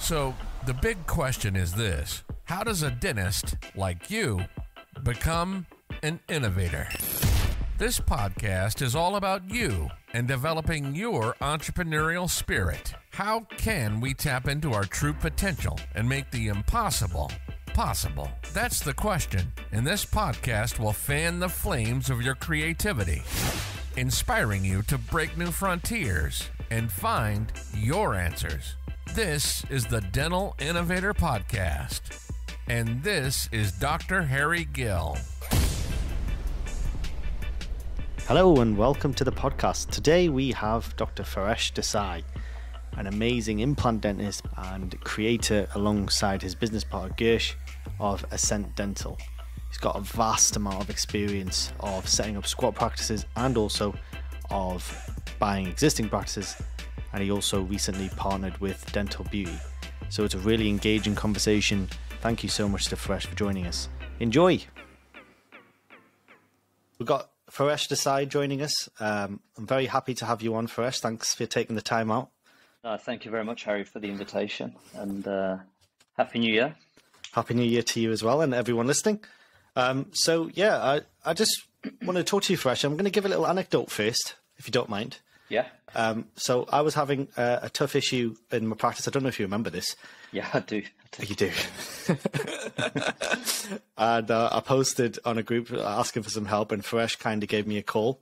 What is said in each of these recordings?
So the big question is this: how does a dentist like you become an innovator? This podcast is all about you and developing your entrepreneurial spirit. How can we tap into our true potential and make the impossible possible? That's the question, and this podcast will fan the flames of your creativity, inspiring you to break new frontiers and find your answers. This is the Dental Innovator Podcast, and this is Dr. Harry Gill. Hello and welcome to the podcast. Today we have Dr. Faresh Desai, an amazing implant dentist and creator alongside his business partner Gursh of Ascent Dental. He's got a vast amount of experience of setting up squat practices and also of buying existing practices, and he also recently partnered with Dental Beauty. So it's a really engaging conversation. Thank you so much to Faresh for joining us. Enjoy! We've got Faresh Desai joining us. I'm very happy to have you on, Faresh. Thanks for taking the time out. Thank you very much, Harry, for the invitation, and Happy New Year. Happy New Year to you as well, and everyone listening. I just want to talk to you, Faresh. I'm going to give a little anecdote first, if you don't mind. Yeah. So I was having a tough issue in my practice. I don't know if you remember this. Yeah, I do. You do. And I posted on a group asking for some help, and Faresh kind of gave me a call.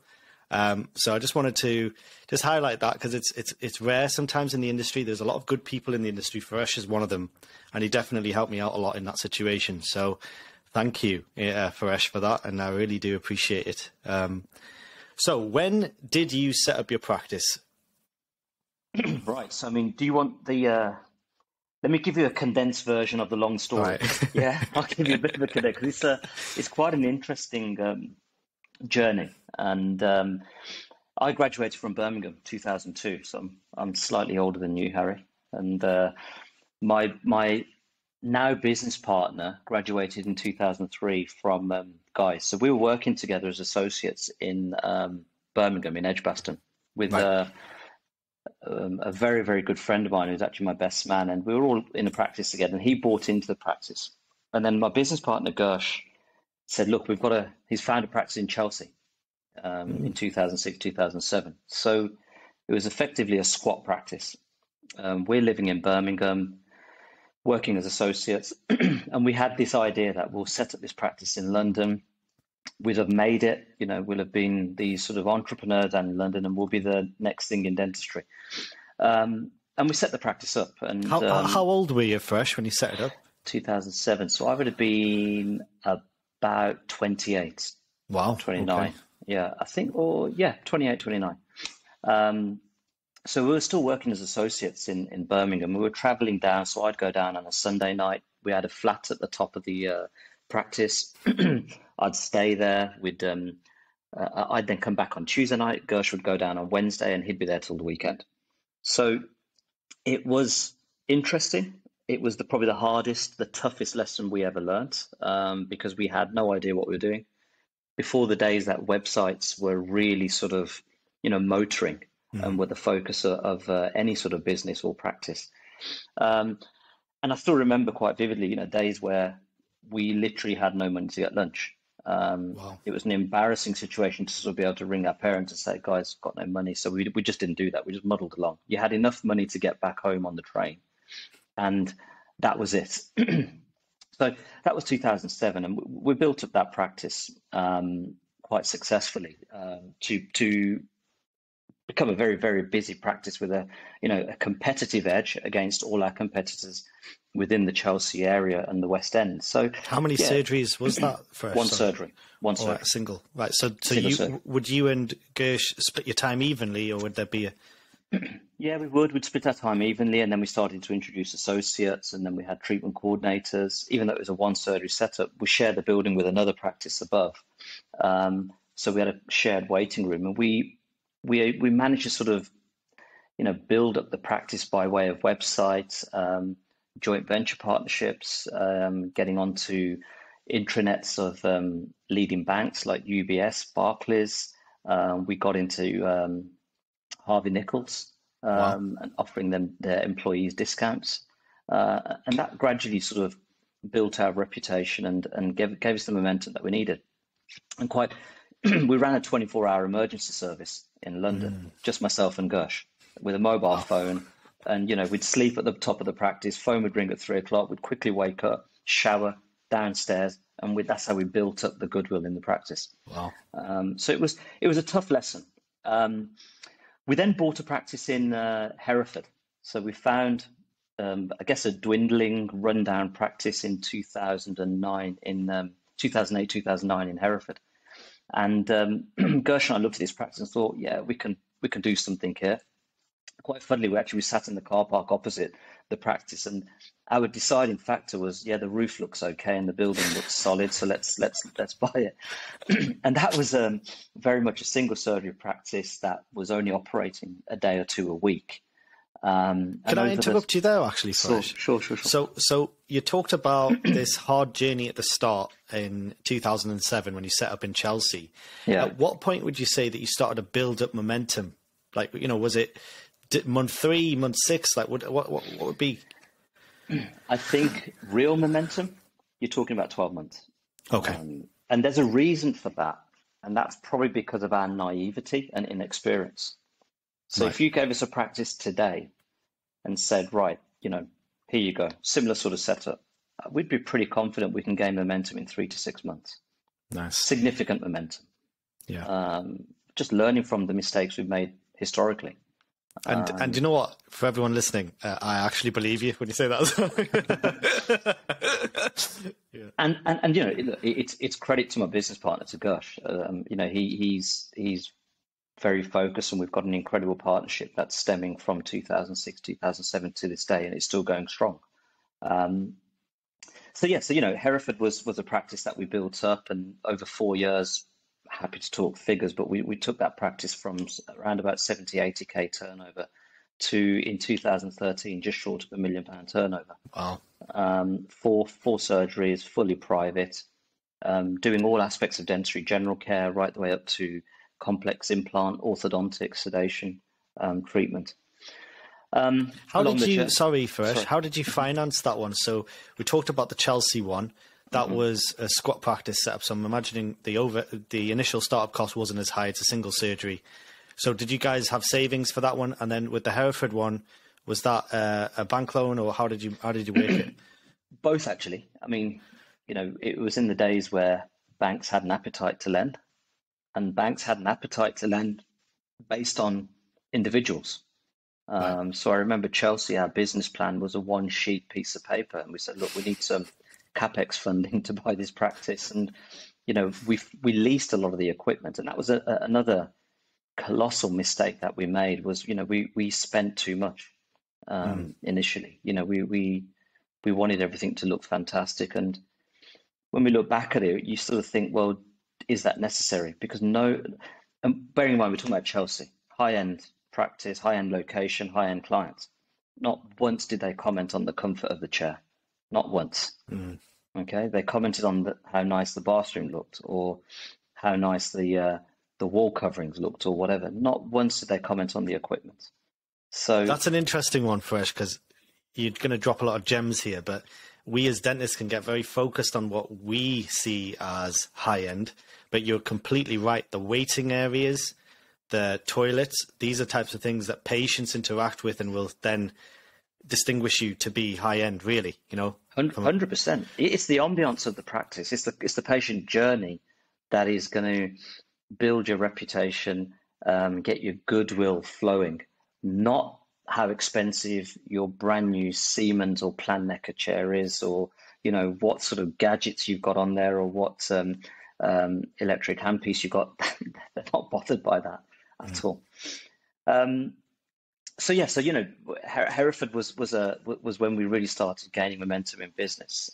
So I just wanted to just highlight that because it's rare sometimes in the industry. There's a lot of good people in the industry. Faresh is one of them, and he definitely helped me out a lot in that situation. So thank you, Faresh, for that, and I really do appreciate it. So when did you set up your practice? Right. So, I mean, do you want the... Let me give you a condensed version of the long story. Right. Yeah, I'll give you a bit of a condensed, because it's quite an interesting journey. And I graduated from Birmingham 2002, so I'm slightly older than you, Harry. And my now business partner graduated in 2003 from Guy's. So we were working together as associates in Birmingham, in Edgbaston, with a very, very good friend of mine who's actually my best man. And we were all in a practice together, and he bought into the practice. And then my business partner, Gursh, said, look, he's found a practice in Chelsea in 2006, 2007. So it was effectively a squat practice. We're living in Birmingham, working as associates, and we had this idea that we'll set up this practice in London. We'd have made it, we'll have been these sort of entrepreneurs down in London, and we'll be the next thing in dentistry. And we set the practice up. And how old were you, Faresh, when you set it up? 2007. So I would have been about 28. Wow. 29. Okay. Yeah, I think, 28, 29. So we were still working as associates in Birmingham. We were traveling down, so I'd go down on a Sunday night. We had a flat at the top of the practice. I'd stay there. I'd then come back on Tuesday night. Gursh would go down on Wednesday, and he'd be there till the weekend. So it was interesting. It was probably the hardest, the toughest lesson we ever learned, because we had no idea what we were doing. Before the days that websites were really sort of, motoring and were the focus of any sort of business or practice. And I still remember quite vividly, days where we literally had no money to get lunch. Wow. It was an embarrassing situation to sort of be able to ring our parents and say, guys, got no money. So we just didn't do that. We just muddled along. You had enough money to get back home on the train, and that was it. So that was 2007, and we built up that practice quite successfully to become a very, very busy practice with a competitive edge against all our competitors within the Chelsea area and the West End. So how many surgeries was that for? One surgery. Right, single. Right. So surgery. Would you and Gursh split your time evenly, or would there be a... Yeah, we would. We'd split our time evenly, and then we started to introduce associates, and then we had treatment coordinators. Even though it was a one surgery setup, we shared the building with another practice above. So we had a shared waiting room, and we managed to sort of, build up the practice by way of websites, joint venture partnerships, getting onto intranets of leading banks like UBS, Barclays. We got into Harvey Nichols, Wow. and offering them their employees discounts. And that gradually sort of built our reputation and gave us the momentum that we needed. And we ran a 24-hour emergency service in London, just myself and Gursh, with a mobile phone. And, we'd sleep at the top of the practice, phone would ring at 3 o'clock, we'd quickly wake up, shower downstairs, and that's how we built up the goodwill in the practice. Wow. So it was a tough lesson. We then bought a practice in Hereford. So we found, I guess, a dwindling, rundown practice in 2009, 2008, 2009 in Hereford. And Gursh and I looked at this practice and thought, yeah, we can do something here. Quite funnily, we sat in the car park opposite the practice, and our deciding factor was, yeah, the roof looks okay and the building looks solid, so let's buy it. And that was very much a single surgery practice that was only operating a day or two a week. Can I interrupt you there, actually, Faresh? Sure. So you talked about this hard journey at the start in 2007 when you set up in Chelsea. Yeah. At what point would you say that you started to build up momentum? Like, was it month 3, month 6? Like, what would be? I think real momentum, you're talking about 12 months. Okay. And there's a reason for that. And that's probably because of our naivety and inexperience. So if you gave us a practice today and said, right, here you go, similar sort of setup, we'd be pretty confident we can gain momentum in 3 to 6 months. Nice. Significant momentum. Yeah. Just learning from the mistakes we've made historically. And you know what? For everyone listening, I actually believe you when you say that. Yeah. And it's credit to my business partner, to Gursh. He's very focused, and we've got an incredible partnership that's stemming from 2006, 2007 to this day, and it's still going strong. Hereford was a practice that we built up, and over 4 years, happy to talk figures, but we took that practice from around about 70, 80K turnover to, in 2013, just short of £1 million turnover. Wow. 4 surgeries, fully private, doing all aspects of dentistry, general care, right the way up to complex implant, orthodontic, sedation, treatment. How did you finance that one? So we talked about the Chelsea one. That was a squat practice setup. So I'm imagining the initial startup cost wasn't as high. It's a single surgery. So did you guys have savings for that one? And then with the Hereford one, was that a bank loan, or how did you work it? Both, actually. I mean, it was in the days where banks had an appetite to lend, and banks had an appetite to lend based on individuals. Right. So I remember Chelsea, our business plan was a 1-sheet piece of paper, and we said, look, we need some CapEx funding to buy this practice. And, we leased a lot of the equipment, and that was another colossal mistake that we made was, we spent too much initially. We wanted everything to look fantastic. And when we look back at it, you sort of think, well, is that necessary? Because bearing in mind, we're talking about Chelsea, high-end practice, high-end location, high-end clients. Not once did they comment on the comfort of the chair. Not once. Okay, they commented on how nice the bathroom looked, or how nice the wall coverings looked, or whatever. Not once did they comment on the equipment. So that's an interesting one, Fresh, because you're going to drop a lot of gems here, but we as dentists can get very focused on what we see as high-end, but you're completely right. The waiting areas, the toilets, these are types of things that patients interact with and will then distinguish you to be high-end, really, 100%. It's the ambience of the practice. It's the patient journey that is going to build your reputation, get your goodwill flowing, not how expensive your brand new Siemens or Plannecker chair is, or what sort of gadgets you've got on there, or what electric handpiece you've got. They're not bothered by that at all. Hereford was when we really started gaining momentum in business.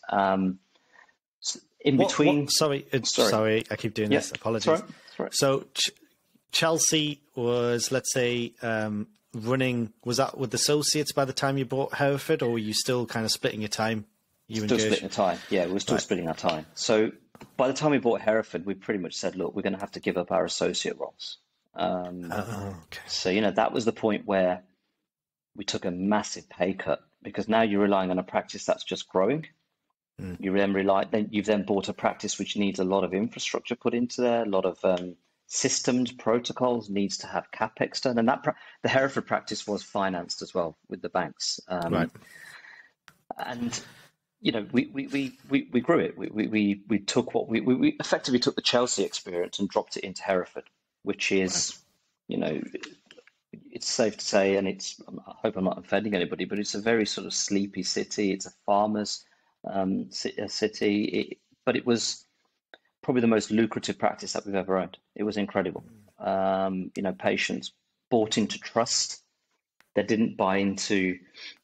Sorry, I keep doing this. Apologies. Sorry. So Chelsea was, let's say, running. Was that with associates by the time you bought Hereford, or were you still kind of splitting your time? Still splitting the time. Yeah, we were still splitting our time. So by the time we bought Hereford, we pretty much said, look, we're going to have to give up our associate roles. Okay. So that was the point where we took a massive pay cut because now you're relying on a practice that's just growing. You've then bought a practice which needs a lot of infrastructure put into there, a lot of systems, protocols, needs to have capex done, and the Hereford practice was financed as well with the banks. Right. And we grew it. We took we effectively took the Chelsea experience and dropped it into Hereford, which is, it's safe to say, and I hope I'm not offending anybody, but it's a very sort of sleepy city. It's a farmer's city, but it was probably the most lucrative practice that we've ever owned. It was incredible. Patients bought into trust. They didn't buy into,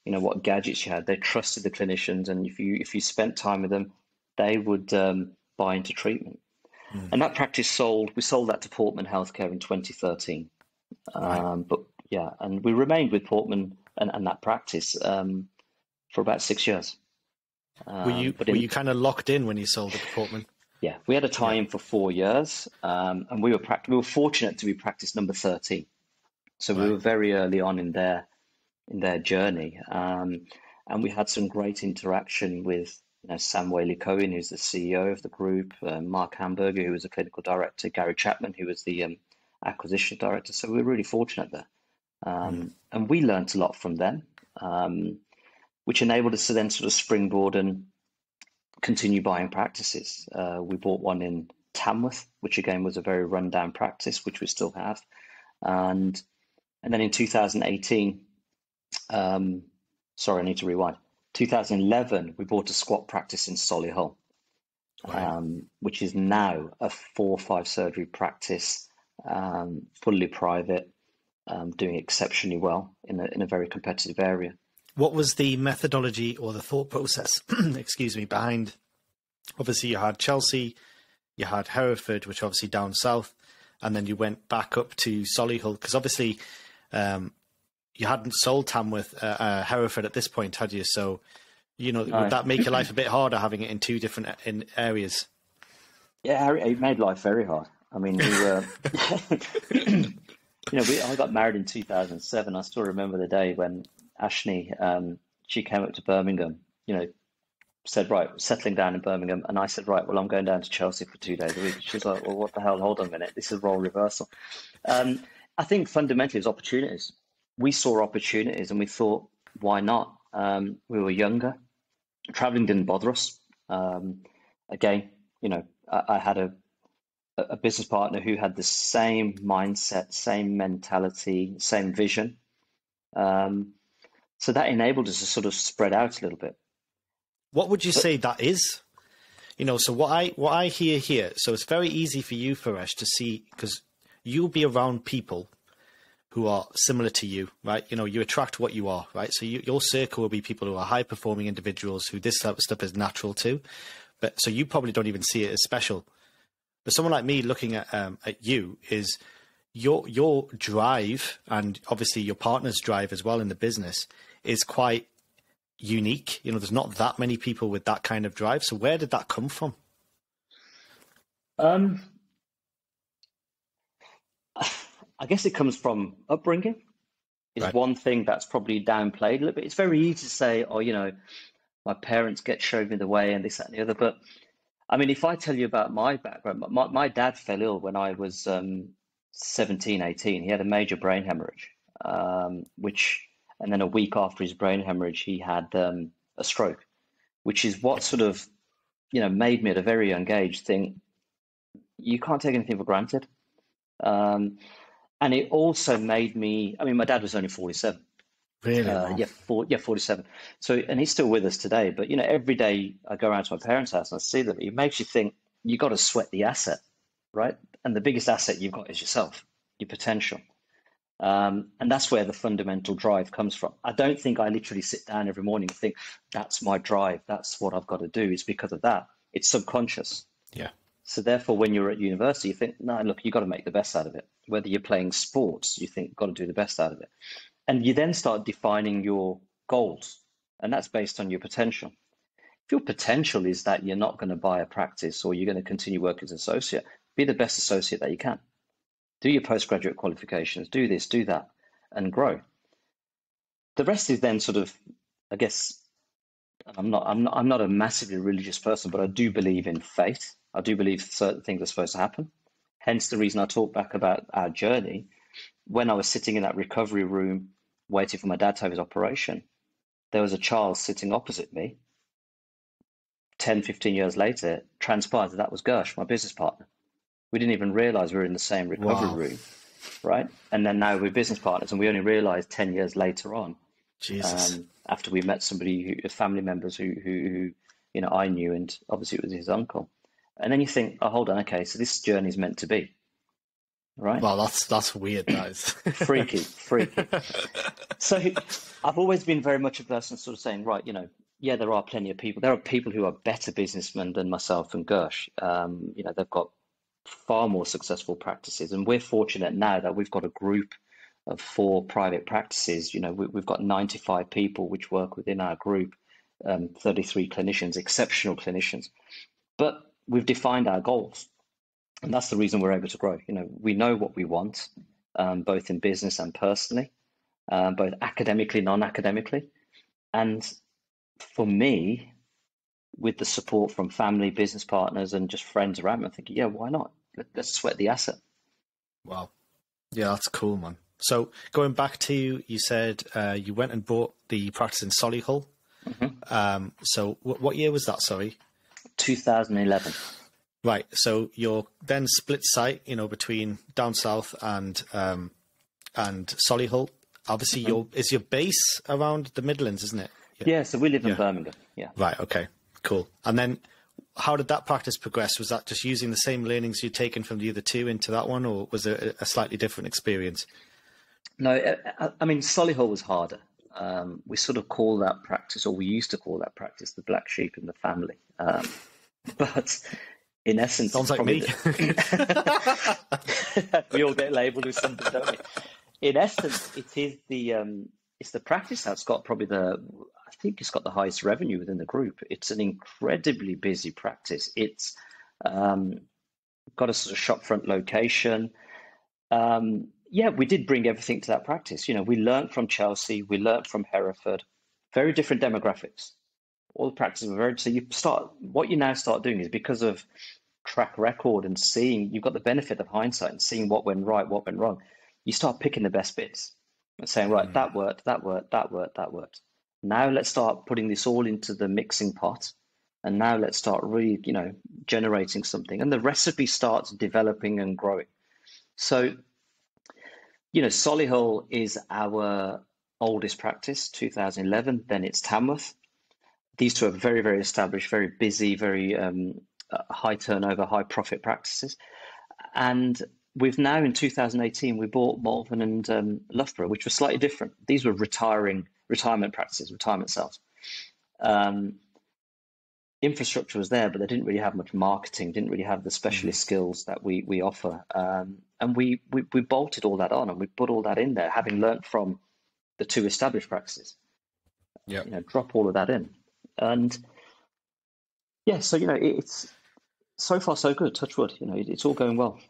what gadgets you had. They trusted the clinicians, and if you spent time with them, they would buy into treatment. And that practice we sold that to Portman Healthcare in 2013. But yeah, and we remained with Portman and that practice for about 6 years. Were you kind of locked in when you sold it to Portman? Yeah, we had a tie-in for 4 years, and we were fortunate to be practice number 13. So we were very early on in their journey, and we had some great interaction with Sam Whaley-Cohen, who's the CEO of the group, Mark Hamburger, who was the clinical director, Gary Chapman, who was the acquisition director. So we were really fortunate there, and we learned a lot from them, which enabled us to then sort of springboard and continue buying practices. We bought one in Tamworth, which again was a very rundown practice, which we still have, and then in 2018, sorry, I need to rewind. 2011, we bought a squat practice in Solihull, which is now a 4 or 5 surgery practice, fully private, doing exceptionally well in a very competitive area. What was the methodology or the thought process, excuse me, behind, obviously you had Chelsea, you had Hereford, which obviously down south, and then you went back up to Solihull, because obviously you hadn't sold Tamworth, Hereford at this point, had you? So, would that make your life a bit harder having it in 2 different areas? Yeah, Harry, it made life very hard. I mean, we were, I got married in 2007. I still remember the day when Ashley, she came up to Birmingham, said, right, settling down in Birmingham. And I said, right, well, I'm going down to Chelsea for 2 days a week. She's like, well, what the hell? Hold on a minute. This is role reversal. I think fundamentally it's opportunities. We saw opportunities and we thought, why not? We were younger. Traveling didn't bother us. Again, I had a business partner who had the same mindset, same mentality, same vision. So that enabled us to sort of spread out a little bit. What would you say that is? So what I hear here, so it's very easy for you, Faresh, to see, because you'll be around people who are similar to you, right? You attract what you are, right? So your circle will be people who are high performing individuals who this type of stuff is natural to. But so you probably don't even see it as special. But someone like me looking at you is your drive, and obviously your partner's drive as well in the business, is quite unique. There's not that many people with that kind of drive. So where did that come from? I guess it comes from upbringing. Is right. One thing that's probably downplayed a little bit. It's very easy to say, my parents showed me the way and this, that, and the other. But I mean, if I tell you about my background, my dad fell ill when I was 17, 18. He had a major brain hemorrhage, and then a week after his brain hemorrhage, he had a stroke, which is what sort of, made me at a very young age think you can't take anything for granted. And it also made me, my dad was only 47. Really? 47. So, and he's still with us today. But, every day I go around to my parents' house and I see them, it makes you think you got to sweat the asset, right? And the biggest asset you've got is yourself, your potential. And that's where the fundamental drive comes from. I don't think I literally sit down every morning and think that's my drive. That's what I've got to do. It's because of that. It's subconscious. Yeah. So therefore, when you're at university, you think, no, look, you've got to make the best out of it. Whether you're playing sports, you think you've got to do the best out of it. And you then start defining your goals. And that's based on your potential. If your potential is that you're not going to buy a practice or you're going to continue working as an associate, be the best associate that you can. Do your postgraduate qualifications, do this, do that, and grow. the rest is then sort of, I guess, I'm not a massively religious person, but I do believe in fate. I do believe certain things are supposed to happen. Hence the reason I talk back about our journey. When I was sitting in that recovery room waiting for my dad to have his operation, there was a child sitting opposite me. 10, 15 years later, transpired that was Gursh, my business partner. We didn't even realize we were in the same recovery room, right? And then now we're business partners, and we only realized 10 years later on, Jesus. after we met somebody, family members who I knew, and obviously it was his uncle. And then you think, oh, hold on, okay, so this journey is meant to be, right? Well, that's weird, that is. Freaky. So I've always been very much a person sort of saying, right, yeah, there are plenty of people. There are people who are better businessmen than myself and Gursh. They've got far more successful practices, and we're fortunate now that we've got a group of 4 private practices. We've got 95 people which work within our group, 33 clinicians, exceptional clinicians. But we've defined our goals, and that's the reason we're able to grow. We know what we want, both in business and personally, both academically, non-academically. And for me, with the support from family, business partners, and just friends around me, I'm thinking, yeah, why not? Let's sweat the asset. Wow. Yeah, that's cool, man. So going back to, you said you went and bought the practice in Solihull. Mm-hmm. So what year was that, sorry? 2011. Right. So you're then split site, between down south and Solihull. Obviously, is your base around the Midlands, isn't it? Yeah, so we live in Birmingham. Yeah. Right. Okay. Cool. And then how did that practice progress? Was that just using the same learnings you'd taken from the other 2 into that one, or was it a slightly different experience? No, I mean, Solihull was harder. We sort of call that practice, or we used to call that practice, the black sheep in the family. But in essence, sounds like me. We all get labelled with something, don't we? In essence, it's the practice that's got probably I think it's got the highest revenue within the group. It's an incredibly busy practice. It's got a sort of shopfront location. Yeah, we did bring everything to that practice. We learned from Chelsea, we learned from Hereford, very different demographics. All the practices were very, so what you now start doing is, because of track record and seeing, you've got the benefit of hindsight and seeing what went right, what went wrong. You start picking the best bits and saying, right, that worked. Now let's start putting this all into the mixing pot. And now let's start really, generating something. And the recipe starts developing and growing. So, Solihull is our oldest practice, 2011. Then it's Tamworth. These 2 are very, very established, very busy, very high turnover, high profit practices. And we've now, in 2018, we bought Malvern and Loughborough, which were slightly different. These were retirement practices, retirement cells. Infrastructure was there, but they didn't really have much marketing, didn't really have the specialist skills that we offer. And we bolted all that on, and we put all that in there, having learnt from the 2 established practices. Yeah. Drop all of that in. And yeah, so, it's so far so good, touch wood, it's all going well.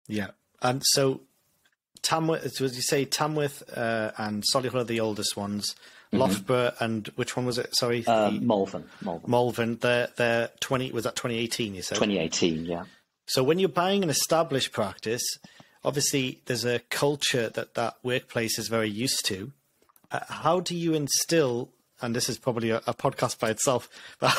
Yeah. And so Tamworth, as you say, Tamworth and Solihull are the oldest ones. Loughborough and which one was it? Sorry, Malvern. Malvern. They're 20. Was that 2018? You said 2018. Yeah. So when you're buying an established practice, obviously there's a culture that workplace is very used to. How do you instill? And this is probably a podcast by itself. But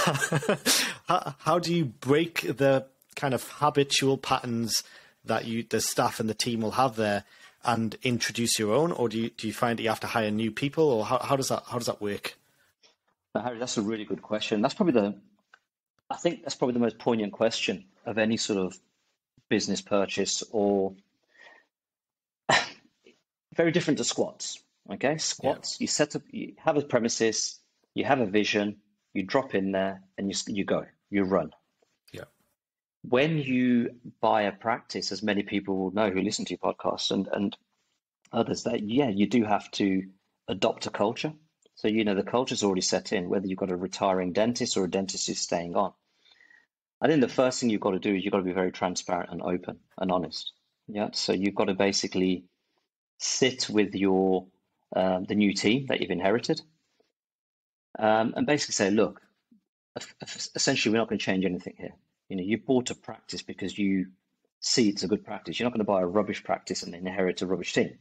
how do you break the kind of habitual patterns that the staff and the team will have there, and introduce your own, or do you find that you have to hire new people, or how does that work? Harry, that's a really good question. I think that's probably the most poignant question of any sort of business purchase, or very different to squats. Okay, squats. Yeah. You set up, you have a premises, you have a vision, you drop in there, and you go, you run. Yeah. When you buy a practice, as many people will know who listen to your podcast and others, that you do have to adopt a culture. So the culture's already set in, whether you've got a retiring dentist or a dentist who's staying on. I think the first thing you've got to do is you've got to be very transparent and open and honest. Yeah. So you've got to basically sit with your the new team that you've inherited, and basically say, look, essentially, we're not going to change anything here. You bought a practice because you see it's a good practice. You're not going to buy a rubbish practice and inherit a rubbish team.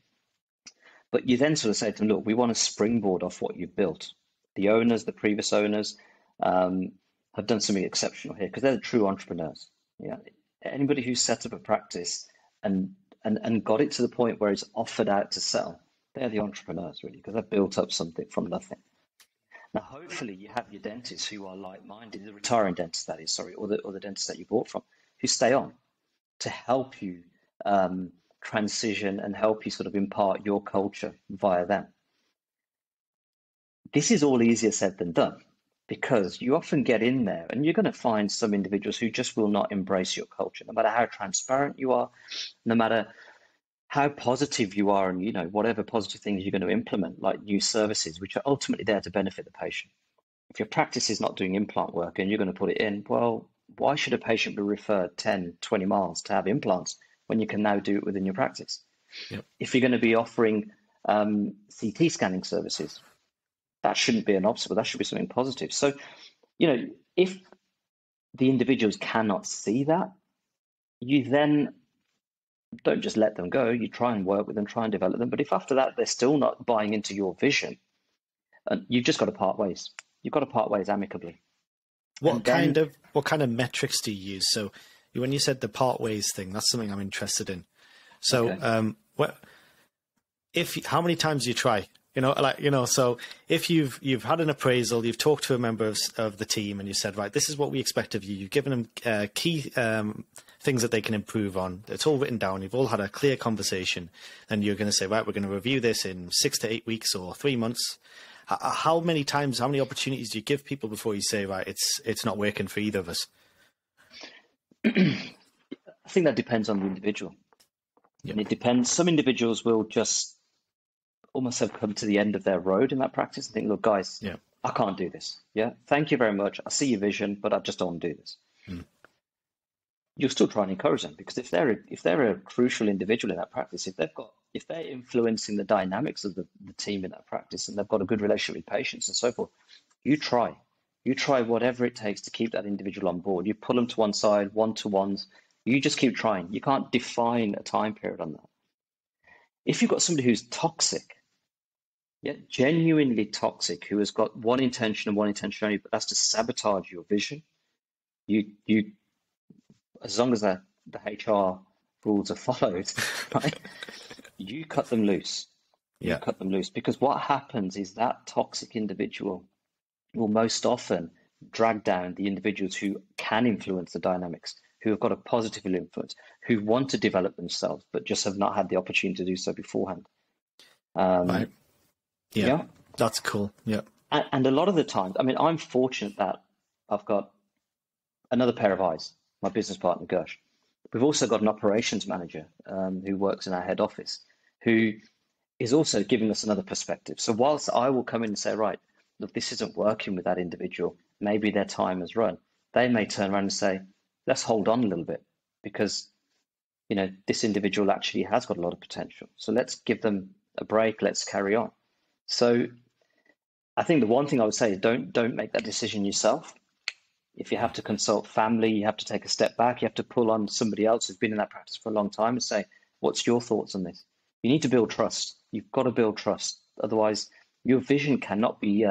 But you then sort of say to them, look, we want to springboard off what you've built. The owners, the previous owners, have done something exceptional here because they're the true entrepreneurs. Yeah, anybody who's set up a practice and got it to the point where it's offered out to sell, they're the entrepreneurs really, because they've built up something from nothing. Now, hopefully, you have your dentists who are like-minded, the retiring dentists, that is, sorry, or the dentists that you bought from, who stay on to help you transition and help you sort of impart your culture via them. This is all easier said than done, because you often get in there and you're going to find some individuals who just will not embrace your culture, no matter how transparent you are, no matter how positive you are, and whatever positive things you're going to implement, like new services, which are ultimately there to benefit the patient. If your practice is not doing implant work and you're going to put it in, well, why should a patient be referred 10, 20 miles to have implants when you can now do it within your practice? Yep. If you're going to be offering CT scanning services, that shouldn't be an obstacle. That should be something positive. So, if the individuals cannot see that, you then don't just let them go. You try and work with them, try and develop them. But if after that they're still not buying into your vision, you've just got to part ways. You've got to part ways amicably. What kind of metrics do you use? So when you said the part ways thing, that's something I'm interested in. So okay. How many times do you try? So if you've had an appraisal, you've talked to a member of the team and you said, right, this is what we expect of you. You've given them key things that they can improve on. It's all written down. You've all had a clear conversation, and you're going to say, right, we're going to review this in 6 to 8 weeks or 3 months. How many opportunities do you give people before you say, right, it's not working for either of us? I think that depends on the individual. Yep. And it depends. Some individuals will just almost have come to the end of their road in that practice and think, look, guys, I can't do this. Yeah, thank you very much. I see your vision, but I just don't want to do this. You'll still try and encourage them, because if they're a crucial individual in that practice, if they're influencing the dynamics of the team in that practice, and they've got a good relationship with patients and so forth, you try whatever it takes to keep that individual on board. You pull them to one side, one-to-ones. You just keep trying. You can't define a time period on that. If you've got somebody who's toxic, genuinely toxic, who has got one intention and one intention only, but that's to sabotage your vision, you as long as the HR rules are followed, right, you cut them loose. You cut them loose, because what happens is that toxic individual will most often drag down the individuals who can influence the dynamics, who have got a positive influence, who want to develop themselves, but just have not had the opportunity to do so beforehand. Right. Yeah, that's cool. Yeah. And a lot of the times, I mean, I'm fortunate that I've got another pair of eyes, my business partner, Gursh. We've also got an operations manager who works in our head office, who is also giving us another perspective. So whilst I will come in and say, right, look, this isn't working with that individual, maybe their time has run, they may turn around and say, let's hold on a little bit, because this individual actually has got a lot of potential. So let's give them a break. Let's carry on. So I think the one thing I would say is don't make that decision yourself. If you have to consult family, you have to take a step back. You have to pull on somebody else who's been in that practice for a long time and say, what's your thoughts on this? You need to build trust. You've got to build trust. Otherwise, your vision cannot be,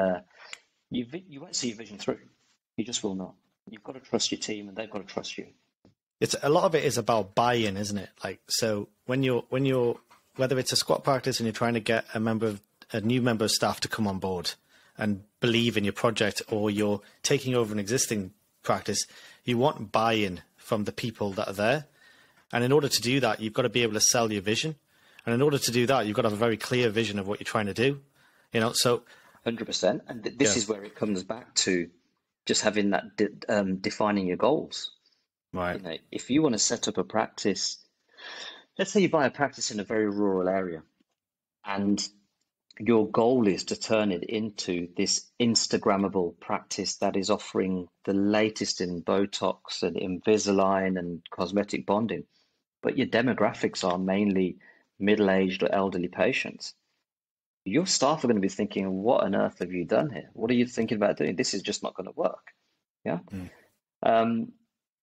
you won't see your vision through. You just will not. You've got to trust your team, and they've got to trust you. It's a lot of it is about buy-in, isn't it? Like, so when you're whether it's a squat practice and you're trying to get a new member of staff to come on board and believe in your project, or you're taking over an existing practice, you want buy-in from the people that are there. And in order to do that, you've got to be able to sell your vision. And in order to do that, you've got to have a very clear vision of what you're trying to do. So 100%. And this is where it comes back to just having that defining your goals. Right. If you want to set up a practice, let's say you buy a practice in a very rural area, and your goal is to turn it into this Instagrammable practice that is offering the latest in Botox and Invisalign and cosmetic bonding, but your demographics are mainly middle-aged or elderly patients. your staff are going to be thinking, what on earth have you done here? What are you thinking about doing? This is just not going to work. Yeah. Um,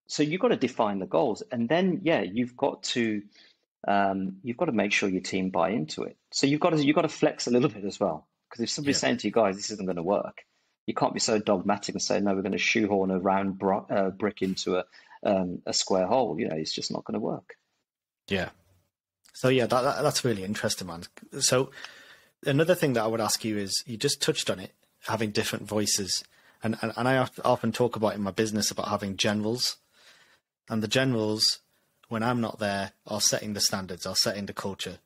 so you've got to define the goals, and then you've got to make sure your team buy into it. So you've got to flex a little bit as well, because if somebody's saying to you, guys, this isn't going to work, you can't be so dogmatic and say, no, we're going to shoehorn a round brick into a square hole. It's just not going to work. Yeah. So that's really interesting, man. So another thing that I would ask you is, you just touched on it, having different voices. And I often talk about in my business about having generals. And the generals, when I'm not there, are setting the standards, are setting the culture.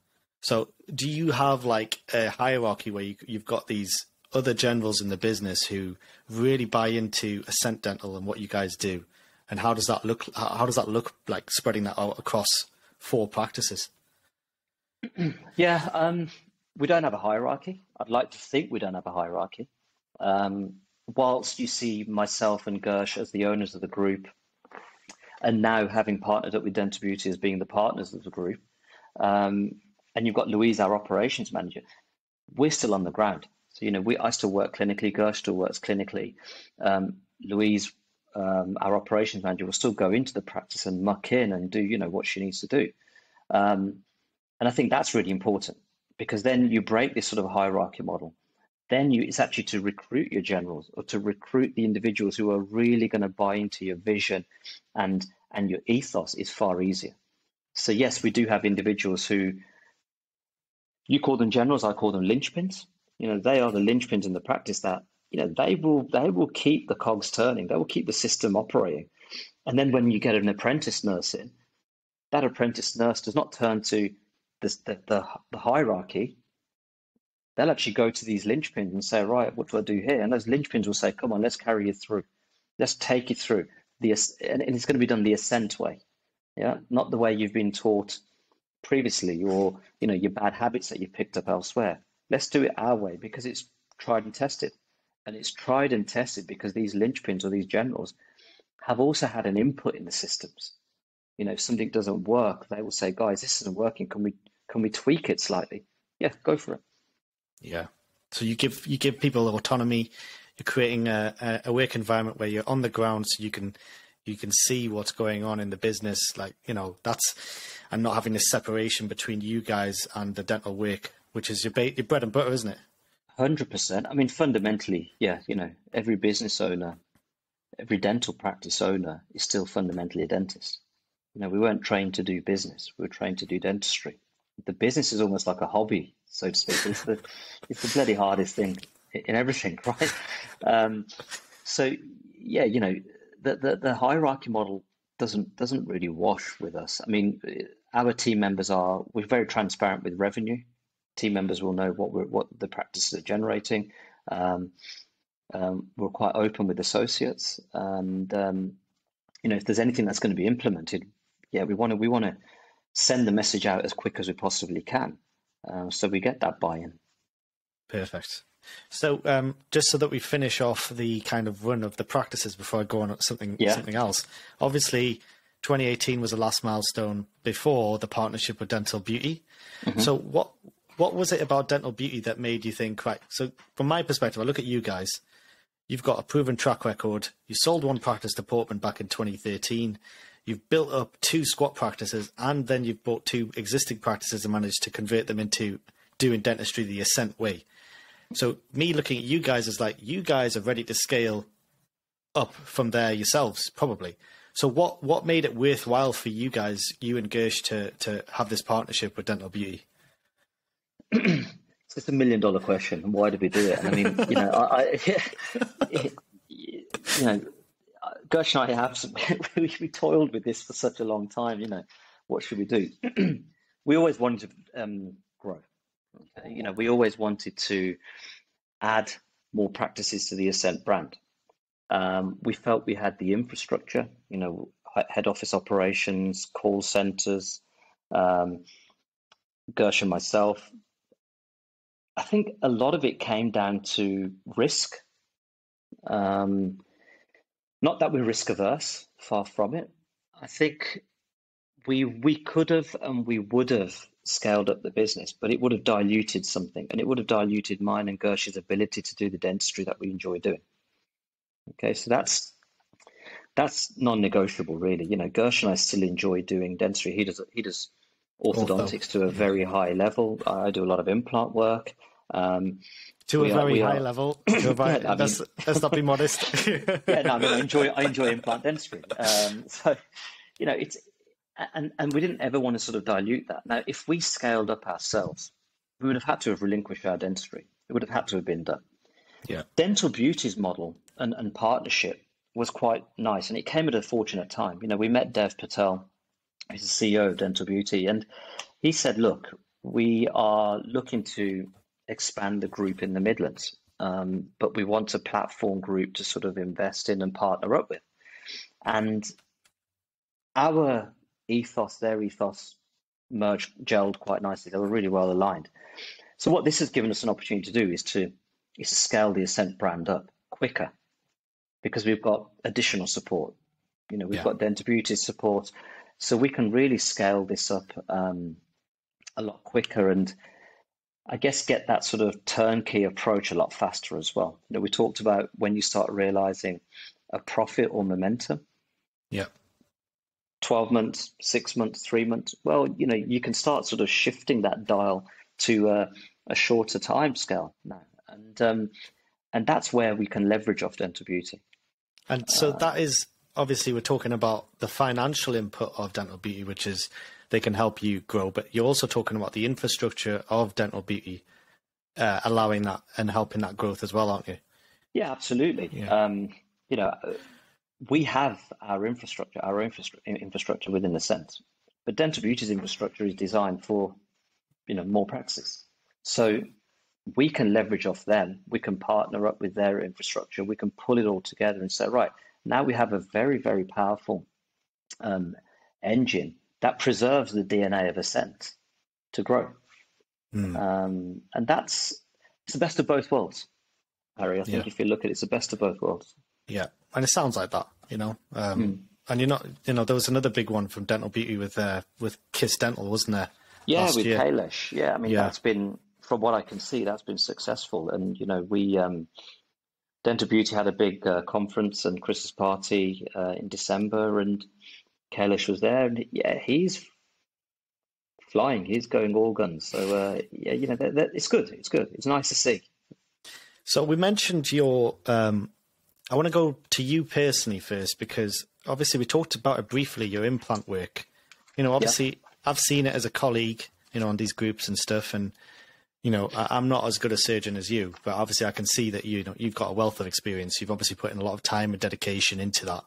So do you have like a hierarchy where you've got these other generals in the business who really buy into Ascent Dental and what you guys do? And how does that look? How does that look like, spreading that out across 4 practices? Yeah, we don't have a hierarchy. I'd like to think we don't have a hierarchy. Whilst you see myself and Gursh as the owners of the group, and now having partnered up with Dental Beauty as being the partners of the group, and you've got Louise, our operations manager, we're still on the ground. So, I still work clinically, Gursh still works clinically. Louise, our operations manager, will still go into the practice and muck in and do, what she needs to do. And I think that's really important, because then you break this sort of hierarchy model. Then it's actually to recruit your generals, or to recruit the individuals who are really going to buy into your vision and your ethos, is far easier. So yes, we do have individuals who, you call them generals, I call them linchpins. They are the linchpins in the practice that, they will keep the cogs turning. They will keep the system operating. And then when you get an apprentice nurse in, that apprentice nurse does not turn to the hierarchy. They'll actually go to these linchpins and say, right, what do I do here? And those linchpins will say, come on, let's carry you through. Let's take you through. And it's going to be done the Ascent way. Yeah, not the way you've been taught previously, or, your bad habits that you've picked up elsewhere. Let's do it our way, because it's tried and tested. And it's tried and tested because these linchpins, or these generals, have also had an input in the systems. If something doesn't work, they will say, guys, this isn't working. Can we tweak it slightly? Yeah, go for it. Yeah. So you give people autonomy. You're creating a work environment where you're on the ground, so you can see what's going on in the business. Like, and not having this separation between you guys and the dental work, which is your bread and butter, isn't it? 100%. I mean, fundamentally, yeah. Every business owner, every dental practice owner is still fundamentally a dentist. We weren't trained to do business. We were trained to do dentistry. The business is almost like a hobby, so to speak. It's the bloody hardest thing in everything, right? So yeah, the hierarchy model doesn't really wash with us. I mean, our team members we're very transparent with revenue. Team members will know what the practices are generating. We're quite open with associates, and if there's anything that's going to be implemented, yeah, we want to send the message out as quick as we possibly can, so we get that buy-in. Perfect. So just so that we finish off the kind of run of the practices before I go on something else, obviously 2018 was the last milestone before the partnership with Dental Beauty. Mm-hmm. So what was it about Dental Beauty that made you think, right, so from my perspective, I look at you guys, you've got a proven track record. You sold one practice to Portman back in 2013. You've built up 2 squat practices, and then you've bought 2 existing practices and managed to convert them into doing dentistry the Ascent way. So me looking at you guys is like, you guys are ready to scale up from there yourselves, probably. So what made it worthwhile for you guys, you and Gursh, to have this partnership with Dental Beauty? It's a $1 million question. Why did we do it? And I mean, Gursh and I we toiled with this for such a long time. What should we do? We always wanted to grow. We always wanted to add more practices to the Ascent brand. We felt we had the infrastructure, head office operations, call centers, Gursh and myself. I think a lot of it came down to risk. Not that we're risk averse, far from it. I think we could have and we would have scaled up the business, but it would have diluted something, and it would have diluted mine and Gersh's ability to do the dentistry that we enjoy doing. Okay, so that's non-negotiable, really. You know, Gersh and I still enjoy doing dentistry. He does orthodontics to a very high level. I do a lot of implant work. To a very high level. Let's not be modest. Yeah, no, I mean, I enjoy implant dentistry. So, you know, and we didn't ever want to sort of dilute that. Now, if we scaled up ourselves, we would have had to have relinquished our dentistry. It would have had to have been done. Yeah. Dental Beauty's model and partnership was quite nice, and it came at a fortunate time. You know, we met Dev Patel, who's the CEO of Dental Beauty, and he said, look, we are looking to expand the group in the Midlands, but we want a platform group to sort of invest in and partner up with. And our ethos, their ethos gelled quite nicely. They were really well aligned. So what this has given us an opportunity to do is to scale the Ascent brand up quicker, because we've got additional support. You know, we've got Dental Beauty support, so we can really scale this up a lot quicker, and I guess get that sort of turnkey approach a lot faster as well. You know, we talked about when you start realizing a profit or momentum. Yeah. 12 months, 6 months, 3 months. Well, you know, you can start sort of shifting that dial to a shorter time scale now. And that's where we can leverage off Dental Beauty. And so that is, obviously, we're talking about the financial input of Dental Beauty, which is they can help you grow, but you're also talking about the infrastructure of Dental Beauty, allowing that and helping that growth as well, aren't you? Yeah, absolutely. Yeah. You know, we have our infrastructure within the Ascent, but Dental Beauty's infrastructure is designed for, you know, more practices. So we can leverage off them. We can partner up with their infrastructure. We can pull it all together and say, right, now we have a very, very powerful engine that preserves the DNA of Ascent to grow. And it's the best of both worlds, Harry. I think if you look at it, it's the best of both worlds. Yeah, and it sounds like that, you know. And you're not, you know, there was another big one from Dental Beauty with Kiss Dental, wasn't there? Yeah, with Kailash. Yeah, I mean, that's been, from what I can see, that's been successful. And, you know, we, Dental Beauty had a big conference and Christmas party in December, and Kailash was there, and he's flying. He's going all guns. So, you know, it's good. It's good. It's nice to see. So we mentioned your, I want to go to you personally first, because obviously we talked about it briefly, your implant work. You know, obviously I've seen it as a colleague, you know, on these groups and stuff. And, you know, I'm not as good a surgeon as you, but obviously I can see that, you know, you've got a wealth of experience. You've obviously put in a lot of time and dedication into that.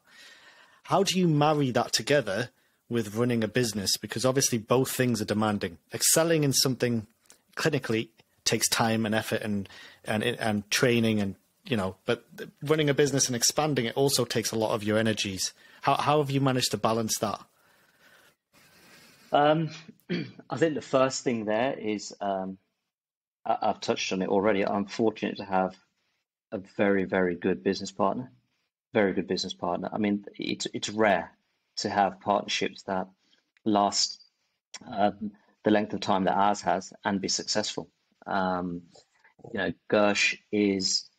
How do you marry that together with running a business? Because obviously both things are demanding. Excelling in something clinically takes time and effort and training, and, you know, but running a business and expanding it also takes a lot of your energies. How have you managed to balance that? I think the first thing there is, I've touched on it already. I'm fortunate to have a very, very good business partner. Very good business partner. I mean, it's rare to have partnerships that last the length of time that ours has and be successful. You know, Gursh is,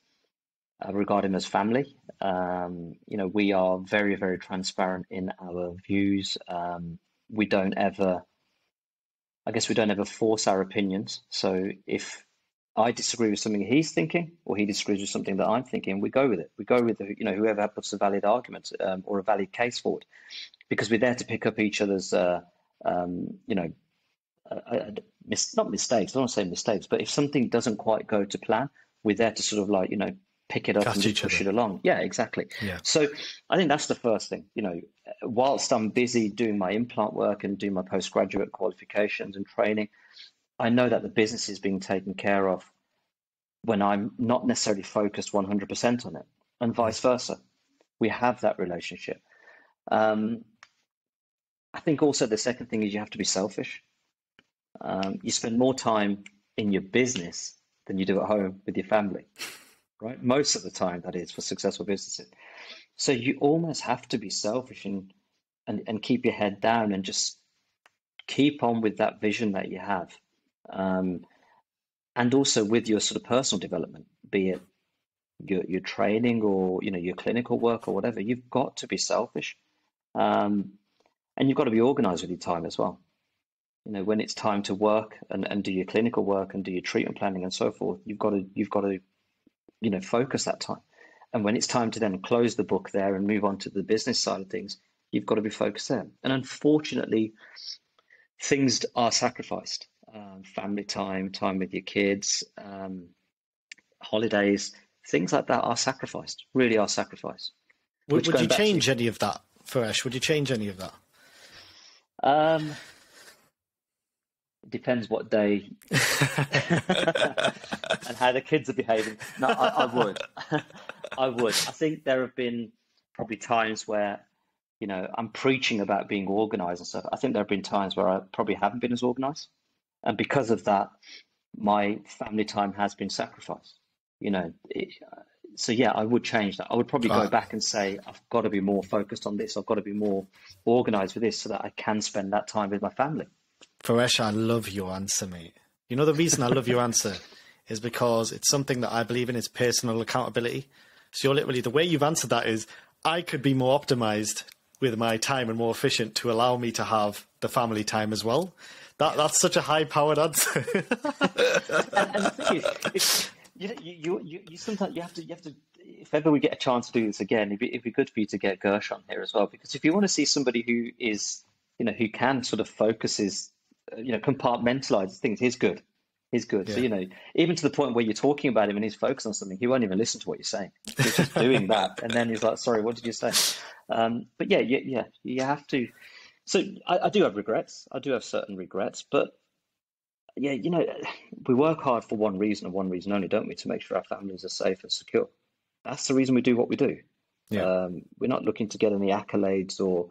I regard him as family. You know, we are very, very transparent in our views. We don't ever force our opinions. So if I disagree with something he's thinking, or he disagrees with something that I'm thinking, we go with it. We go with you know, whoever puts a valid argument or a valid case forward, because we're there to pick up each other's you know, not mistakes. I don't want to say mistakes, but if something doesn't quite go to plan, we're there to sort of like, you know, pick it up and just push it along. Yeah, exactly. Yeah. So I think that's the first thing. You know, whilst I'm busy doing my implant work and doing my postgraduate qualifications and training, I know that the business is being taken care of when I'm not necessarily focused 100% on it, and vice versa. We have that relationship. I think also the second thing is you have to be selfish. You spend more time in your business than you do at home with your family, right? Most of the time, that is, for successful businesses. So you almost have to be selfish and keep your head down and just keep on with that vision that you have. And also with your sort of personal development, be it your training or, your clinical work or whatever, you've got to be selfish. And you've got to be organized with your time as well. When it's time to work and do your clinical work and do your treatment planning and so forth, you've got to focus that time. And when it's time to then close the book there and move on to the business side of things, you've got to be focused there. And unfortunately, things are sacrificed. Family time with your kids, holidays, things like that are sacrificed, really are sacrificed. Would you change any of that, Faresh? Would you change any of that? It depends what day and how the kids are behaving. No, I would. I would. I think there have been probably times where, I'm preaching about being organized and stuff. I think there have been times where I probably haven't been as organized. And because of that, my family time has been sacrificed. So yeah, I would change that. I would probably go back and say, I've got to be more focused on this. I've got to be more organized with this so that I can spend that time with my family. Faresh, I love your answer, mate. The reason I love your answer is because it's something that I believe in, is personal accountability. So you're literally, the way you've answered that is, I could be more optimized with my time and more efficient to allow me to have the family time as well. That's such a high-powered answer. and the thing is, you sometimes you have to. If ever we get a chance to do this again, it'd be good for you to get Gursh on here as well, because if you want to see somebody who is, who can sort of focuses, compartmentalize things, he's good. He's good. Yeah. So, even to the point where you're talking about him and he's focused on something, he won't even listen to what you're saying. He's just doing that, and then he's like, "Sorry, what did you say?" But yeah, you have to. So I do have regrets. I do have certain regrets, but yeah, we work hard for one reason and one reason only, don't we? To make sure our families are safe and secure. That's the reason we do what we do. Yeah. We're not looking to get any accolades or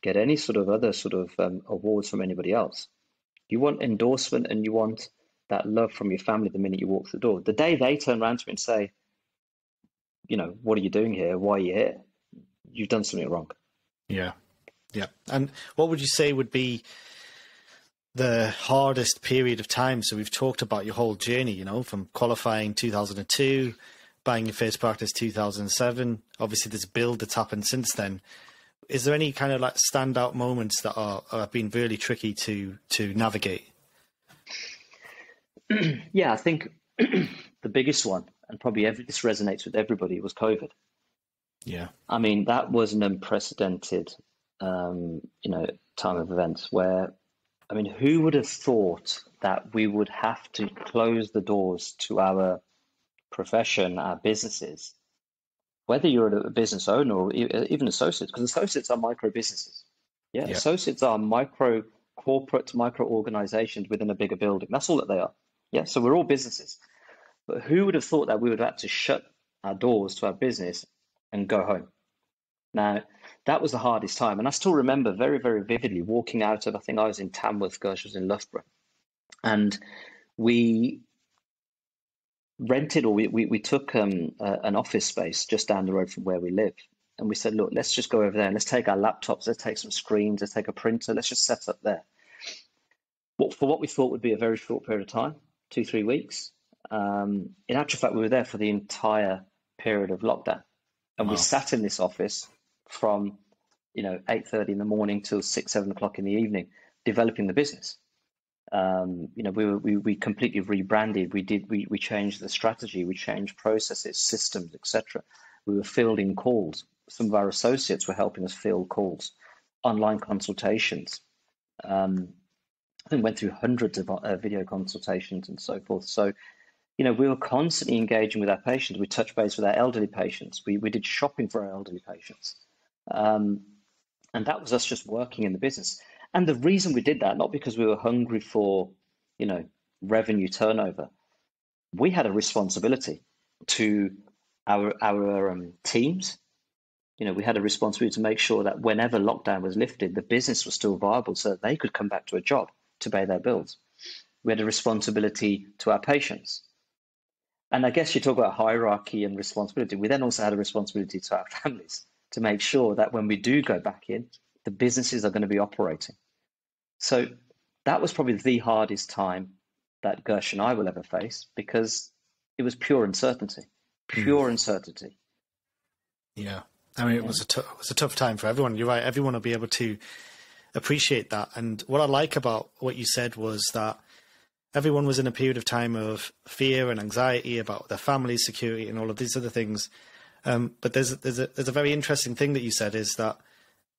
get any sort of other sort of awards from anybody else. You want endorsement and you want that love from your family the minute you walk through the door. The day they turn around to me and say, what are you doing here? Why are you here? You've done something wrong. Yeah. Yeah. And what would you say would be the hardest period of time? So we've talked about your whole journey, from qualifying 2002, buying your first practice 2007. Obviously, there's build that's happened since then. Is there any kind of like standout moments that have been really tricky to navigate? Yeah, I think the biggest one, and probably this resonates with everybody, was COVID. Yeah. I mean, that was an unprecedented time of events where, who would have thought that we would have to close the doors to our profession, our businesses, whether you're a business owner or even associates, because associates are micro businesses. Yeah. Associates are micro corporate, micro organizations within a bigger building. That's all that they are. Yeah. So we're all businesses. But who would have thought that we would have to shut our doors to our business and go home? Now, that was the hardest time. And I still remember very, very vividly walking out of, I think I was in Tamworth, Gursh was in Loughborough. And we rented, or we took an office space just down the road from where we live. And we said, look, let's just go over there and let's take our laptops, let's take some screens, let's take a printer, let's just set up there. For what we thought would be a very short period of time, 2-3 weeks. In actual fact, we were there for the entire period of lockdown. And we sat in this office from 8:30 in the morning till 6-7 o'clock in the evening, developing the business. We completely rebranded. We changed the strategy, we changed processes, systems, etc. We were fielding calls. Some of our associates were helping us field calls, online consultations. I think went through hundreds of video consultations and so forth. So, we were constantly engaging with our patients. We touched base with our elderly patients. We did shopping for our elderly patients. And that was us just working in the business. And the reason we did that, not because we were hungry for, revenue turnover. We had a responsibility to our teams. We had a responsibility to make sure that whenever lockdown was lifted, the business was still viable so that they could come back to a job to pay their bills. We had a responsibility to our patients. And I guess you talk about hierarchy and responsibility. We then also had a responsibility to our families to make sure that when we do go back in, the businesses are going to be operating. So that was probably the hardest time that Gursh and I will ever face, because it was pure uncertainty, pure uncertainty. Yeah. I mean, it was a tough time for everyone. You're right. Everyone will be able to appreciate that. And what I like about what you said was that everyone was in a period of time of fear and anxiety about their family's security and all of these other things. But there's a very interesting thing that you said is that,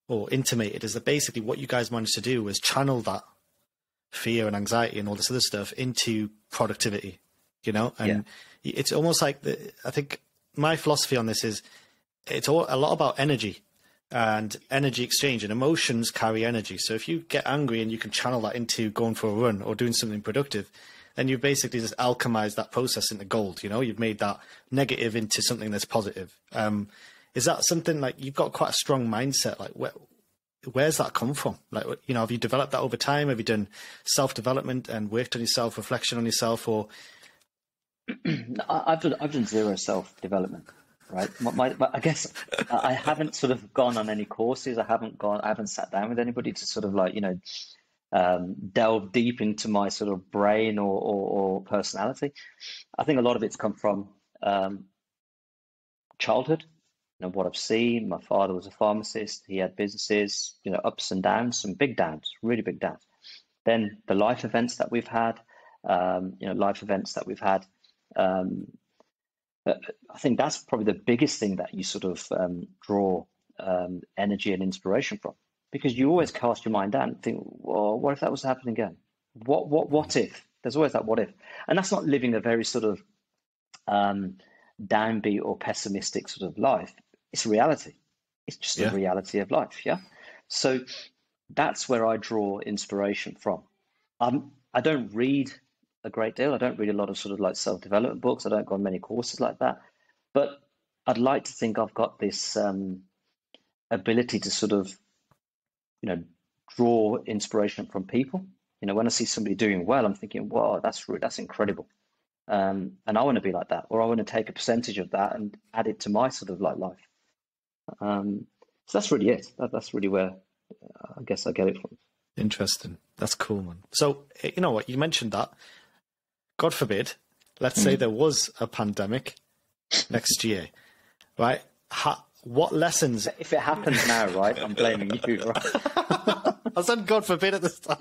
or intimated, is that basically what you guys managed to do was channel that fear and anxiety and all this other stuff into productivity, you know? And it's almost like, I think my philosophy on this is it's a lot about energy and energy exchange, and emotions carry energy. So if you get angry and you can channel that into going for a run or doing something productive, then you've basically just alchemized that process into gold. You know, you've made that negative into something that's positive. Is that something like you've got quite a strong mindset? Like where's that come from? Like, you know, have you developed that over time? Have you done self-development and worked on yourself, reflection on yourself, or? I've done zero self-development. Right. I guess I haven't sort of gone on any courses. I haven't sat down with anybody to sort of like, you know, delve deep into my sort of brain or personality. I think a lot of it's come from childhood, you know, what I've seen. My father was a pharmacist. He had businesses, you know, ups and downs, some big downs, really big downs. Then the life events that we've had, I think that's probably the biggest thing that you sort of draw energy and inspiration from, because you always cast your mind down and think, well, what if that was to happen again? What if? There's always that what if. And that's not living a very sort of downbeat or pessimistic sort of life. It's reality. It's just the reality of life, yeah? So that's where I draw inspiration from. I don't read a great deal. I don't read a lot of sort of like self-development books. I don't go on many courses like that. But I'd like to think I've got this ability to sort of, you know, draw inspiration from people. You know, when I see somebody doing well, I'm thinking, wow, that's incredible. And I want to be like that, or I want to take a percentage of that and add it to my sort of like life. So that's really it. That's really where I guess I get it from. Interesting. That's cool, man. So, you know what, you mentioned that. God forbid, let's say there was a pandemic next year, right? What lessons? If it happens now, right, I'm blaming you, right? I said God forbid at the start.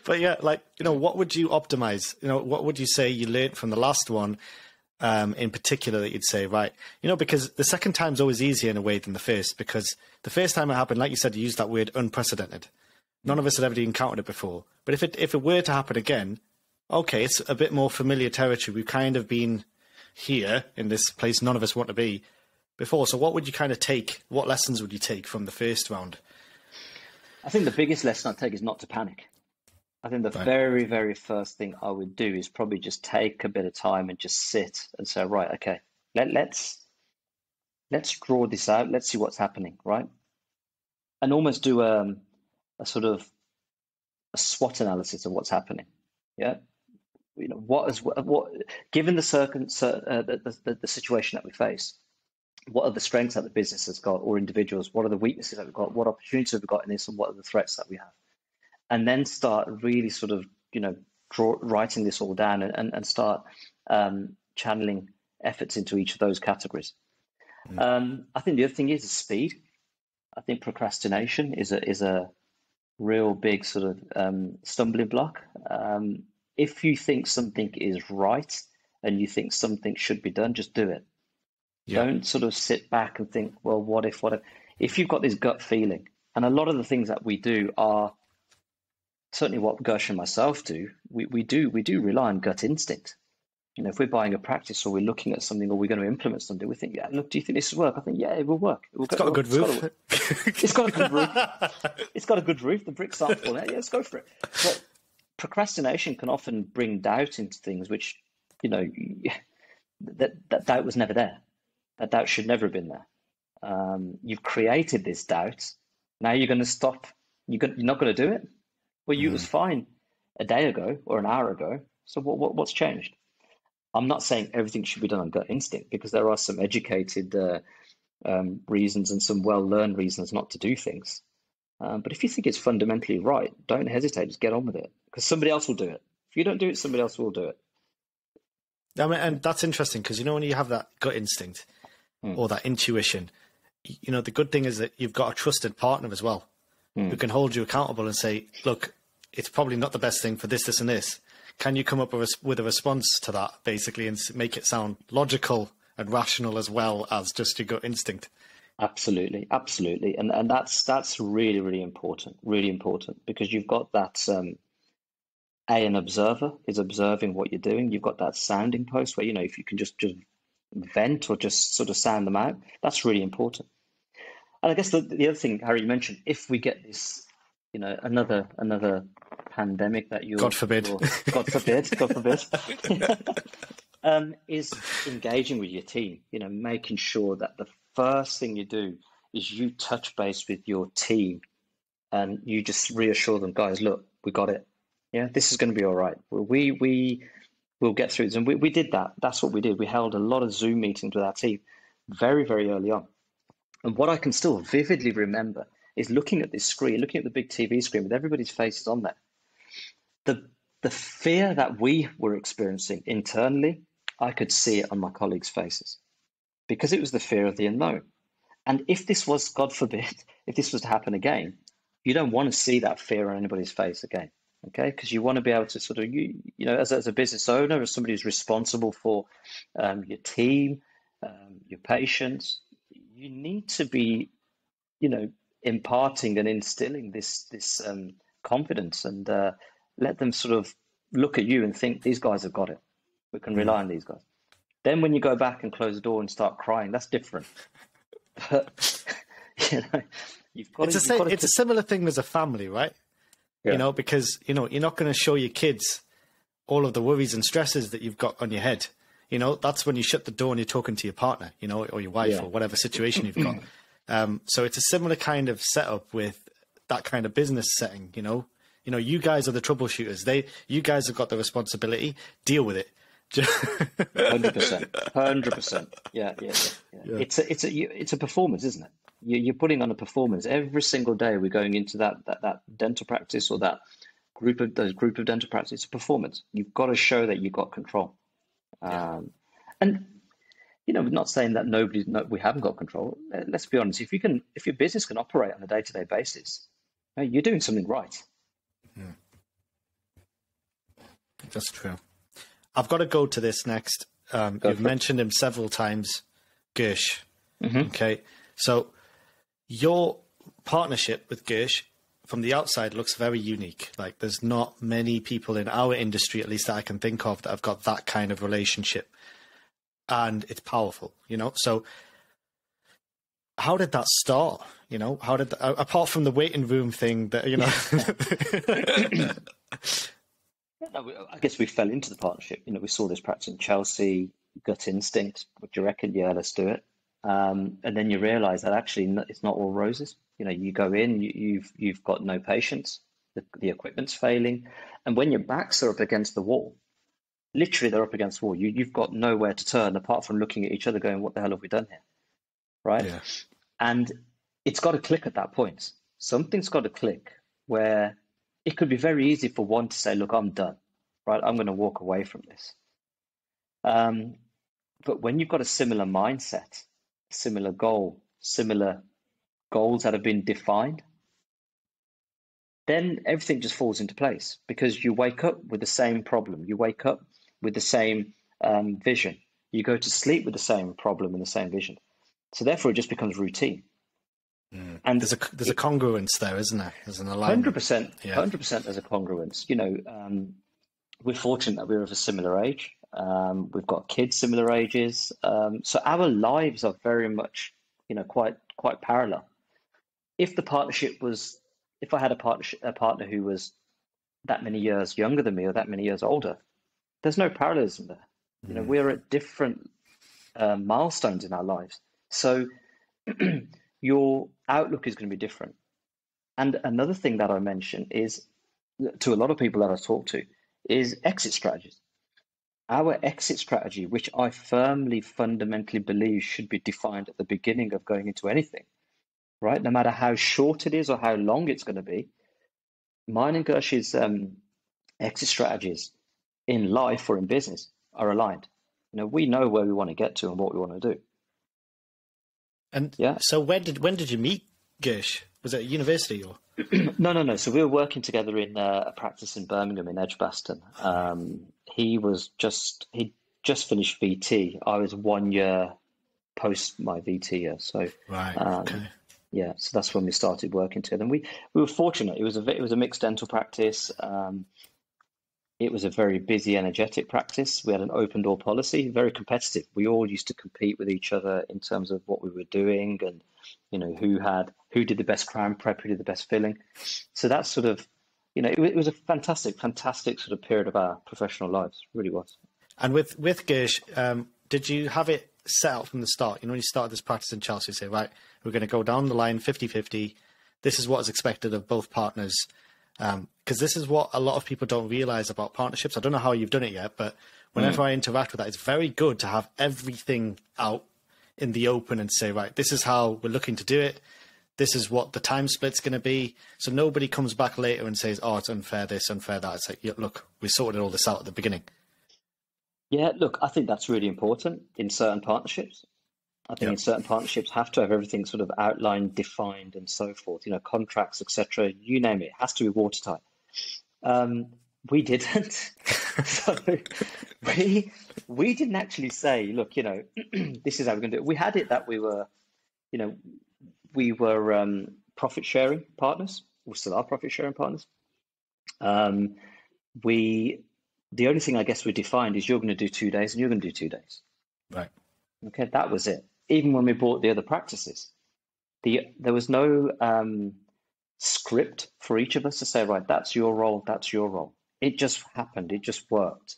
But yeah, like, you know, what would you optimize? You know, what would you say you learned from the last one in particular that you'd say, right, you know, because the second time's always easier in a way than the first, because the first time it happened, like you said, you used that word unprecedented. None of us had ever encountered it before. But if it were to happen again, okay, it's a bit more familiar territory. We've kind of been here in this place none of us want to be before. So what would you kind of take? What lessons would you take from the first round? I think the biggest lesson I'd take is not to panic. I think the very, very first thing I would do is probably just take a bit of time and just sit and say, right, okay, let's draw this out. Let's see what's happening, right? And almost do a sort of a SWOT analysis of what's happening. Yeah. You know, given the situation that we face, what are the strengths that the business has got, or individuals? What are the weaknesses that we've got? What opportunities have we got in this, and what are the threats that we have? And then start really sort of, you know, writing this all down and start channeling efforts into each of those categories. I think the other thing is speed. I think procrastination is a real big sort of stumbling block. If you think something is right and you think something should be done, just do it. Yeah. Don't sort of sit back and think, well, what if? If you've got this gut feeling, and a lot of the things that we do are certainly what Gursh and myself do, we do rely on gut instinct. You know, if we're buying a practice or we're looking at something or we're going to implement something, we think, yeah, look, do you think this will work? I think, yeah, it will work. It's got a good roof. It's got a good roof. It's got a good roof. The bricks aren't falling out. Yeah, let's go for it. But procrastination can often bring doubt into things, which, you know, that doubt was never there. That doubt should never have been there. You've created this doubt. Now you're going to stop. You're not going to do it. Well, you was fine a day ago or an hour ago. So what's changed? I'm not saying everything should be done on gut instinct, because there are some educated reasons and some well-learned reasons not to do things. But if you think it's fundamentally right, don't hesitate. Just get on with it, because somebody else will do it. If you don't do it, somebody else will do it. I mean, and that's interesting because, you know, when you have that gut instinct or that intuition, you know, the good thing is that you've got a trusted partner as well who can hold you accountable and say, look, it's probably not the best thing for this, this, and this. Can you come up with a response to that, basically, and make it sound logical and rational as well as just your gut instinct? Absolutely, absolutely, and that's really, really important, because you've got that. An observer is observing what you're doing. You've got that sounding post where, you know, if you can just vent or just sort of sound them out, that's really important. And I guess the other thing, Harry, you mentioned, if we get this, you know, another pandemic that God forbid, God forbid, is engaging with your team. You know, making sure that the first thing you do is you touch base with your team, and you just reassure them, guys, look, we got it. Yeah, this is going to be all right. We'll get through this. And we did that. That's what we did. We held a lot of Zoom meetings with our team very, very early on. And what I can still vividly remember is looking at this screen, looking at the big TV screen with everybody's faces on there. The fear that we were experiencing internally, I could see it on my colleagues' faces, because it was the fear of the unknown. And if this was, God forbid, if this was to happen again, you don't want to see that fear on anybody's face again. Okay, because you want to be able to sort of, you know, as a business owner, as somebody who's responsible for your team, your patients, you need to be, you know, imparting and instilling this confidence, and let them sort of look at you and think, these guys have got it. We can rely on these guys. Then when you go back and close the door and start crying, that's different. But you know, it's a similar thing as a family, right? Yeah. You know, because, you know, you're not going to show your kids all of the worries and stresses that you've got on your head. You know, that's when you shut the door and you're talking to your partner, you know, or your wife, or whatever situation you've got. So it's a similar kind of setup with that kind of business setting. You know, you guys are the troubleshooters. You guys have got the responsibility. Deal with it. 100%. Yeah. It's a performance, isn't it? You're putting on a performance every single day. We're going into that dental practice, or that group of dental practice. It's a performance. You've got to show that you've got control. And you know, we're not saying that we haven't got control. Let's be honest. If your business can operate on a day-to-day basis, you're doing something right. That's true. I've got to go to this next. You've mentioned him several times, Gursh. Okay, so your partnership with Gursh from the outside looks very unique. Like, there's not many people in our industry, at least that I can think of, that have got that kind of relationship, and it's powerful. You know, so how did that start? You know, how did apart from the waiting room thing that, you know? I guess we fell into the partnership. You know, we saw this practice in Chelsea, gut instinct. What do you reckon? Yeah, let's do it. And then you realise that actually it's not all roses. You know, you go in, you've got no patience. The equipment's failing, and when your backs are up against the wall, literally they're up against the wall. You've got nowhere to turn apart from looking at each other, going, "What the hell have we done here?" Right? Yeah. And it's got to click at that point. Something's got to click where it could be very easy for one to say, "Look, I'm done. Right? I'm going to walk away from this." But when you've got a similar mindset, similar goal, similar goals that have been defined, then everything just falls into place, because you wake up with the same problem. You wake up with the same vision. You go to sleep with the same problem and the same vision. So therefore, it just becomes routine. And there's a congruence there, isn't there? There's an alignment. 100%. 100%. There's a congruence. You know, we're fortunate that we're of a similar age. We've got kids similar ages, so our lives are very much, you know, quite parallel. If I had a partner who was that many years younger than me or that many years older, there's no parallelism there. You know, we're at different milestones in our lives, so your outlook is going to be different. And another thing that I mentioned is, to a lot of people that I talk to, is exit strategies. Our exit strategy, which I fundamentally believe should be defined at the beginning of going into anything, right? No matter how short it is or how long it's going to be. Mine and Gersh's exit strategies in life or in business are aligned. We know where we want to get to and what we want to do. And yeah. So when did you meet Gursh? Was it at university or? No. So we were working together in a practice in Birmingham in Edgbaston. He just finished VT. I was 1 year post my VT year. So right. Okay. Yeah, so that's when we started working together. And we were fortunate. It was a mixed dental practice. It was a very busy, energetic practice. We had an open door policy, very competitive. We all used to compete with each other in terms of what we were doing and, who did the best crown prep, who did the best filling. So that's sort of, it was a fantastic sort of period of our professional lives. It really was. And with Gursh, did you have it set out from the start? When you started this practice in Chelsea, you say, right, we're going to go down the line 50-50. This is what is expected of both partners. Because this is what a lot of people don't realize about partnerships. I don't know how you've done it yet, but whenever I interact with that, it's very good to have everything out in the open and say, right, this is how we're looking to do it. This is what the time split's going to be. So nobody comes back later and says, oh, it's unfair this, unfair that. It's like, yeah, look, we sorted all this out at the beginning. Yeah, look, I think that's really important in certain partnerships. I think in certain partnerships have to have everything sort of outlined, defined, and so forth. Contracts, etc. You name it, has to be watertight. We didn't. So we didn't actually say, look, this is how we're going to do it. We had it that we were profit sharing partners. We still are profit sharing partners. The only thing I guess we defined is you're going to do 2 days and you're going to do 2 days. Right. Okay, that was it. Even when we bought the other practices, there was no script for each of us to say, right, that's your role, that's your role. It just happened. It just worked.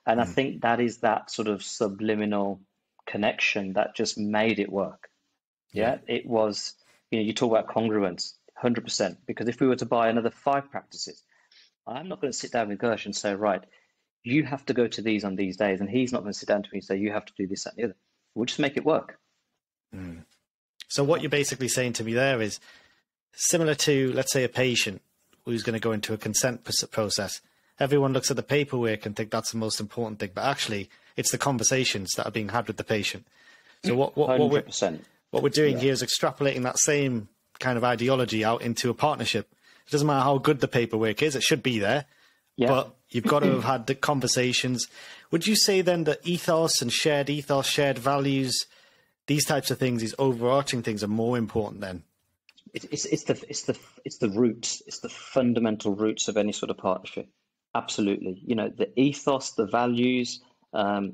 And I think that is that sort of subliminal connection that just made it work. Yeah, it was, you talk about congruence, 100%. Because if we were to buy another 5 practices, I'm not going to sit down with Gursh and say, right, you have to go to these on these days. And he's not going to sit down to me and say, you have to do this, that, and the other. We'll just make it work. So what you're basically saying to me there is similar to, let's say, a patient who's going to go into a consent process. Everyone looks at the paperwork and think that's the most important thing, but actually it's the conversations that are being had with the patient. So what we're doing here is extrapolating that same kind of ideology out into a partnership. It doesn't matter how good the paperwork is, it should be there, but you've got to have had the conversations. Would you say then that ethos, shared values, these types of things, these overarching things are more important then? It's the roots. It's the fundamental roots of any sort of partnership. Absolutely. The ethos, the values, that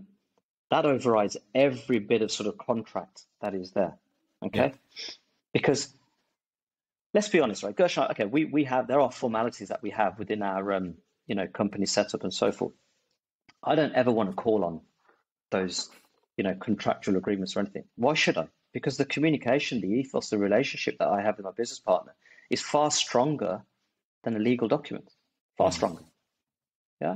overrides every bit of sort of contract that is there. Okay. Yeah. Because let's be honest, right? Gursh, okay, there are formalities that we have within our, company setup and so forth. I don't ever want to call on those, contractual agreements or anything. Why should I? Because the communication, the ethos, the relationship that I have with my business partner is far stronger than a legal document. Far stronger. Yeah.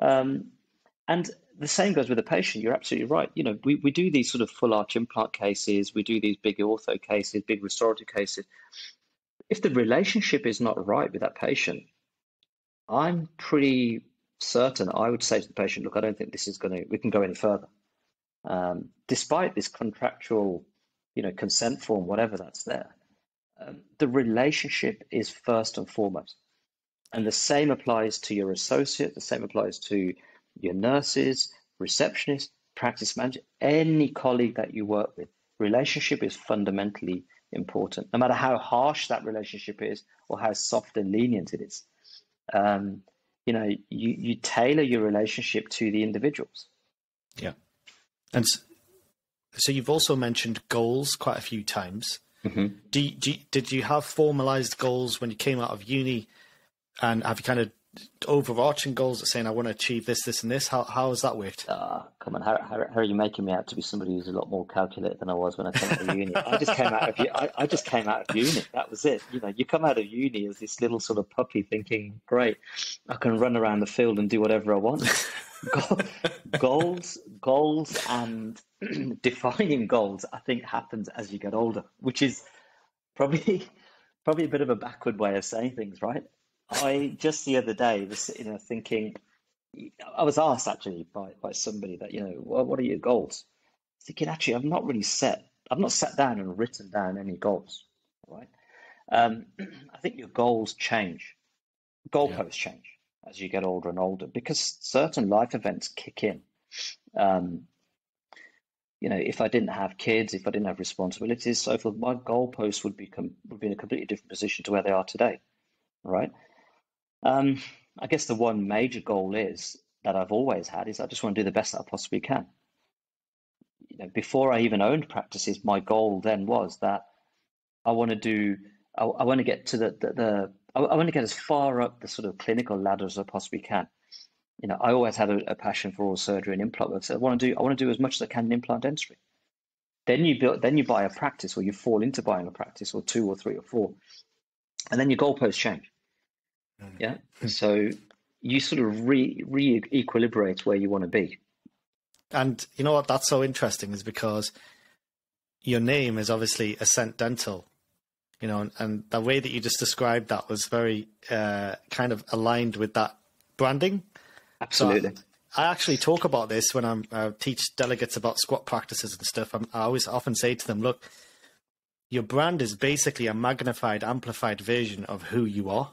And the same goes with the patient. You're absolutely right. We do these sort of full arch implant cases. We do these big ortho cases, big restorative cases. If the relationship is not right with that patient, I'm pretty certain I would say to the patient, look, I don't think we can go any further. Despite this contractual, consent form, whatever that's there, the relationship is first and foremost. And the same applies to your associate, the same applies to your nurses, receptionists, practice manager, any colleague that you work with. Relationship is fundamentally important, no matter how harsh that relationship is or how soft and lenient it is. You tailor your relationship to the individuals. Yeah. And so you've also mentioned goals quite a few times. Mm-hmm. Did you have formalized goals when you came out of uni, and have you kind of overarching goals that saying I want to achieve this, this, and this? How has that worked? Come on, how are you making me out to be somebody who's a lot more calculated than I was when I came out of uni? I just came out of uni. That was it. You come out of uni as this little sort of puppy, thinking, great, I can run around the field and do whatever I want. Goals, and defining goals, I think, happens as you get older, which is Probably, probably a bit of a backward way of saying things, right? I just the other day was sitting there thinking, I was asked actually by somebody that, what are your goals? Thinking actually, I've not sat down and written down any goals, right? I think your goals change, Yeah. goalposts change as you get older and older because certain life events kick in. Um, if I didn't have kids, if I didn't have responsibilities, so forth, my goalposts would be in a completely different position to where they are today, right? Um, I guess the one major goal is that I've always had is I just want to do the best that I possibly can. Before I even owned practices, my goal then was that I want to do, I want to get to I want to get as far up the sort of clinical ladder as I possibly can. I always had a passion for oral surgery and implant work. So I want to do as much as I can in implant dentistry. Then you buy a practice, or you fall into buying a practice, or two, or three, or four, and then your goalposts change. Yeah, so you sort of re-equilibrate where you want to be. And you know what? That's so interesting is because your name is obviously Ascent Dental, and the way that you just described that was very kind of aligned with that branding. Absolutely. So I actually talk about this when I teach delegates about squat practices and stuff. I always often say to them, look, your brand is basically a magnified, amplified version of who you are.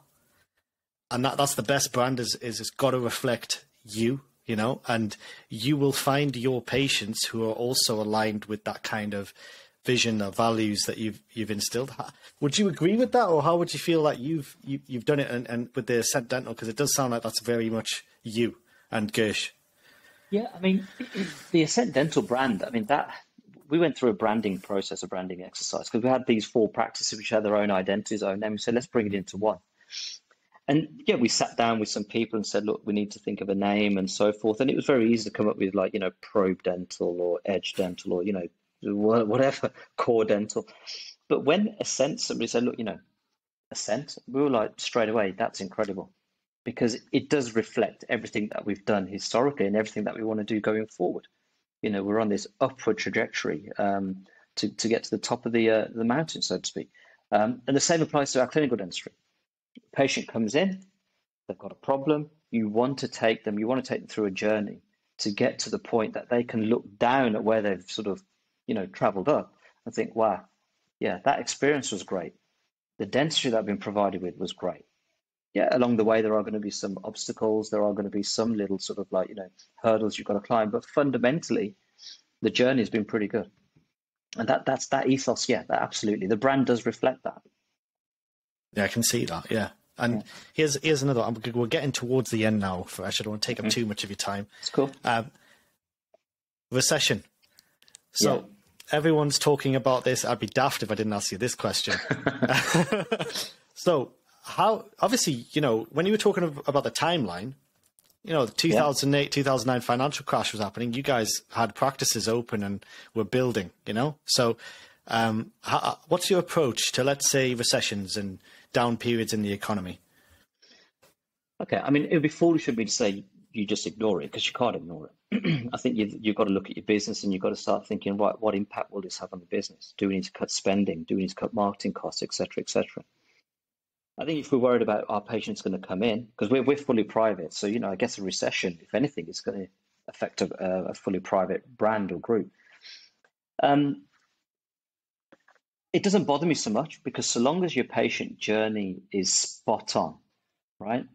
And that's the best brand is it's got to reflect you, and you will find your patients who are also aligned with that kind of vision or values that you've instilled. Would you agree with that, or how would you feel that you've done it and with the Ascent Dental? Because it does sound like that's very much you and Gursh. Yeah, I mean, the Ascent Dental brand, I mean, that we went through a branding process, a branding exercise, because we had these four practices which had their own identities, own name. So let's bring it into one. And yeah, we sat down with some people and said, look, we need to think of a name and so forth. And it was very easy to come up with Probe Dental or Edge Dental or, whatever, Core Dental. But when Ascent, somebody said, look, Ascent, we were like straight away, that's incredible. Because it does reflect everything that we've done historically and everything that we want to do going forward. We're on this upward trajectory to get to the top of the mountain, so to speak. And the same applies to our clinical dentistry. Patient comes in, they've got a problem. You want to take them through a journey to get to the point that they can look down at where they've sort of, traveled up and think, wow, yeah, that experience was great. The dentistry that I've been provided with was great. Yeah, along the way, there are going to be some obstacles. There are going to be some little sort of hurdles you've got to climb. But fundamentally, the journey has been pretty good. And that's that ethos. Yeah, that absolutely. The brand does reflect that. Yeah, I can see that. Yeah. And here's another. We're getting towards the end now, Faresh. I don't want to take up too much of your time. It's cool. Recession. So everyone's talking about this. I'd be daft if I didn't ask you this question. So how, obviously, when you were talking about the timeline, the 2008, 2009 financial crash was happening. You guys had practices open and were building, So what's your approach to, let's say, recessions and down periods in the economy? Okay, I mean, it would be foolish of me to say you just ignore it because you can't ignore it. I think you've got to look at your business and you've got to start thinking, right, what impact will this have on the business? Do we need to cut spending? Do we need to cut marketing costs, et cetera, et cetera? I think if we're worried about our patients going to come in, because we're fully private, so I guess a recession, if anything, is going to affect a fully private brand or group. It doesn't bother me so much because so long as your patient journey is spot on, right?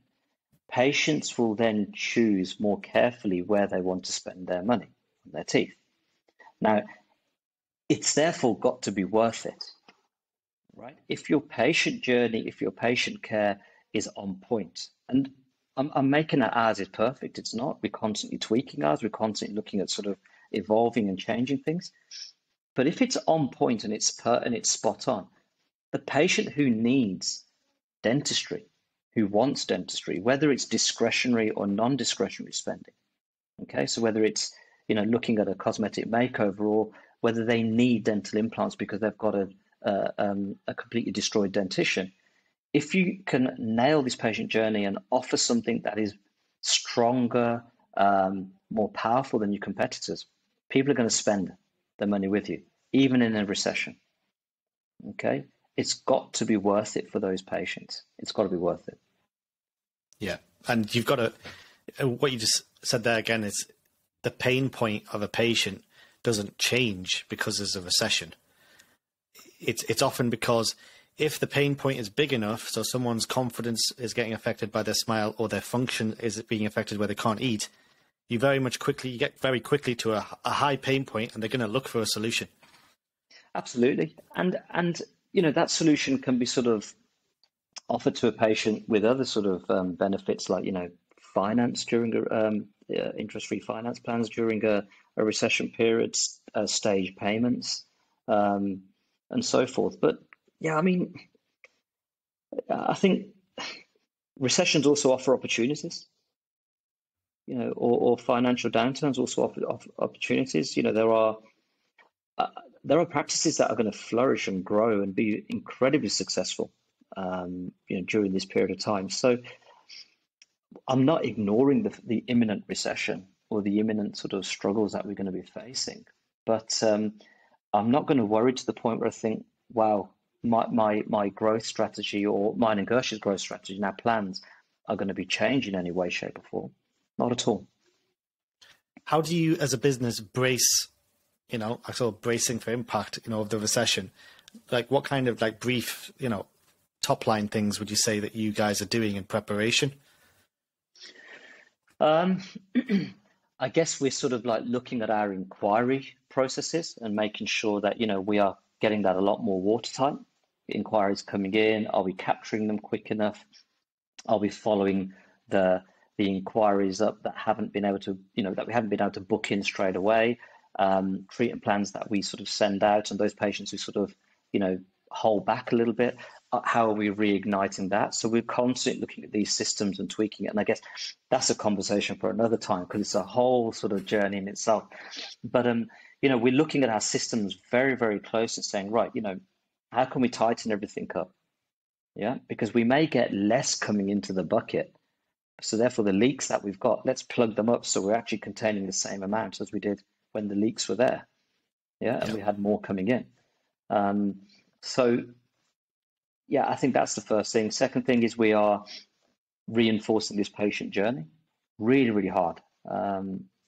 Patients will then choose more carefully where they want to spend their money on their teeth. Now, it's therefore got to be worth it, right? If your patient journey, if your patient care is on point, and I'm making that ours is perfect. It's not. We're constantly tweaking ours. We're constantly looking at sort of evolving and changing things. But if it's on point and it's spot on, the patient who needs dentistry, who wants dentistry, whether it's discretionary or non-discretionary spending, okay, so whether it's looking at a cosmetic makeover or whether they need dental implants because they've got a completely destroyed dentition, if you can nail this patient journey and offer something that is stronger, more powerful than your competitors, people are going to spend their money with you, even in a recession. Okay, it's got to be worth it for those patients. It's got to be worth it. Yeah. And you've got to, what you just said there again is the pain point of a patient doesn't change because there's a recession. It's often because if the pain point is big enough, so someone's confidence is getting affected by their smile or their function is being affected where they can't eat, you get very quickly to a high pain point, and they're going to look for a solution. Absolutely. And that solution can be sort of offered to a patient with other sort of benefits, like, finance during interest-free finance plans during a recession period, stage payments, and so forth. But yeah, I mean, I think recessions also offer opportunities, or financial downturns also offer opportunities. There are practices that are going to flourish and grow and be incredibly successful, during this period of time. So I'm not ignoring the imminent recession or the imminent sort of struggles that we're going to be facing, but I'm not going to worry to the point where I think, wow, my growth strategy, or mine and Gursh's growth strategy and our plans are going to be changed in any way, shape, or form. Not at all. How do you, as a business, brace, bracing for impact, of the recession? Like, what kind of brief, top line things would you say that you guys are doing in preparation? I guess we're sort of looking at our inquiry processes and making sure that, we are getting that a lot more watertight. Inquiries coming in, are we capturing them quick enough? Are we following the inquiries up that haven't been able to, that we haven't been able to book in straight away? Treatment plans that we sort of send out, and those patients who sort of, hold back a little bit, how are we reigniting that? So we're constantly looking at these systems and tweaking it. And I guess that's a conversation for another time, because it's a whole sort of journey in itself. But, we're looking at our systems very, very close and saying, right, how can we tighten everything up? Yeah, because we may get less coming into the bucket. So therefore, the leaks that we've got, let's plug them up so we're actually containing the same amount as we did when the leaks were there. Yeah, and we had more coming in. So yeah, I think that's the first thing. Second thing is we are reinforcing this patient journey really, really hard.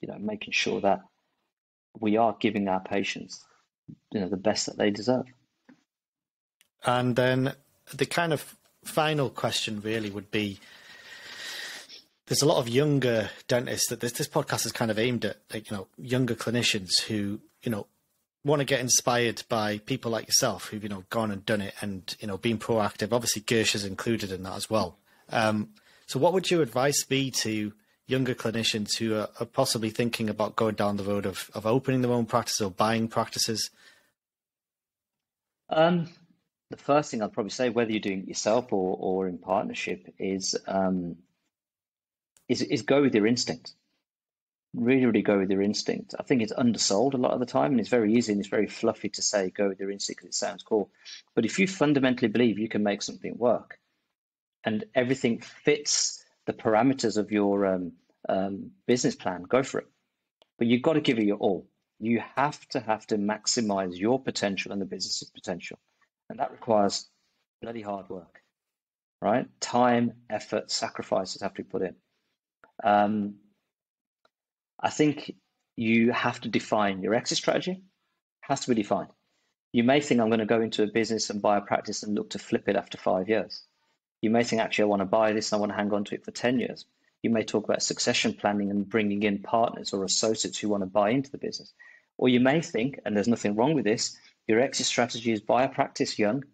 Making sure that we are giving our patients, the best that they deserve. And then the kind of final question really would be, there's a lot of younger dentists that this podcast is kind of aimed at, younger clinicians who, want to get inspired by people like yourself who've, gone and done it and, been proactive. Obviously, Gursh is included in that as well. So what would your advice be to younger clinicians who are possibly thinking about going down the road of opening their own practice or buying practices? The first thing I'd probably say, whether you're doing it yourself or in partnership, is go with your instinct. Really, really go with your instinct. I think it's undersold a lot of the time, and it's very easy and it's very fluffy to say go with your instinct because it sounds cool. But if you fundamentally believe you can make something work and everything fits the parameters of your business plan, go for it. But you've got to give it your all. You have to maximize your potential and the business's potential. And that requires bloody hard work, right? Time, effort, sacrifices have to be put in. I think you have to define your exit strategy. It has to be defined. You may think I'm going to go into a business and buy a practice and look to flip it after 5 years. You may think, actually, I want to buy this and I want to hang on to it for 10 years. You may talk about succession planning and bringing in partners or associates who want to buy into the business. Or you may think, and there's nothing wrong with this, your exit strategy is buy a practice young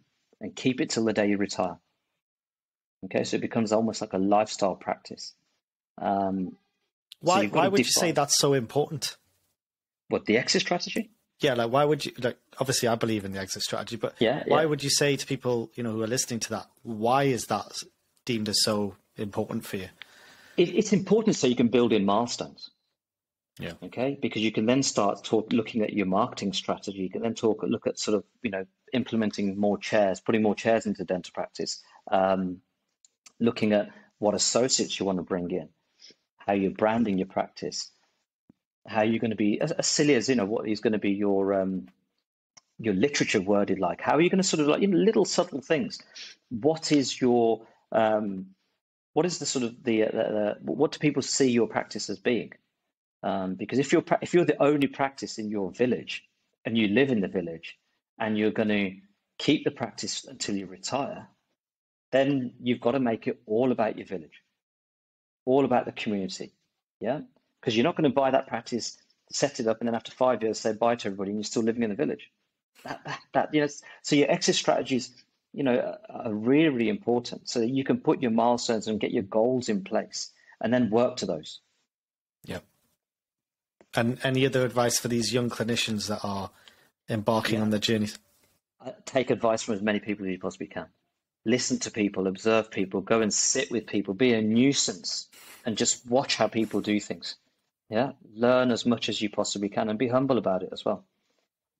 and keep it till the day you retire. Okay, so it becomes almost like a lifestyle practice. Why would you say that's so important? What, the exit strategy? Yeah, why would you, obviously I believe in the exit strategy, but why would you say to people, who are listening to that, why is that deemed as so important for you? It's important so you can build in milestones. Yeah. Okay, because you can then start looking at your marketing strategy. You can then look at sort of, implementing more chairs, putting more chairs into dental practice, looking at what associates you want to bring in, how you're branding your practice, how you're going to be as silly as, what is going to be your your literature worded like? How are you going to sort of like, little subtle things? What is your what is the sort of the what do people see your practice as being? Because if you're the only practice in your village and you live in the village and you're going to keep the practice until you retire, then you've got to make it all about your village, all about the community. Yeah, because you're not going to buy that practice, set it up, and then after 5 years say bye to everybody and you're still living in the village. So your exit strategies, are really, really important, so that you can put your milestones and get your goals in place and then work to those. Yep. And any other advice for these young clinicians that are embarking on their journeys? Take advice from as many people as you possibly can. Listen to people, observe people, go and sit with people, be a nuisance, and just watch how people do things. Yeah, learn as much as you possibly can and be humble about it as well.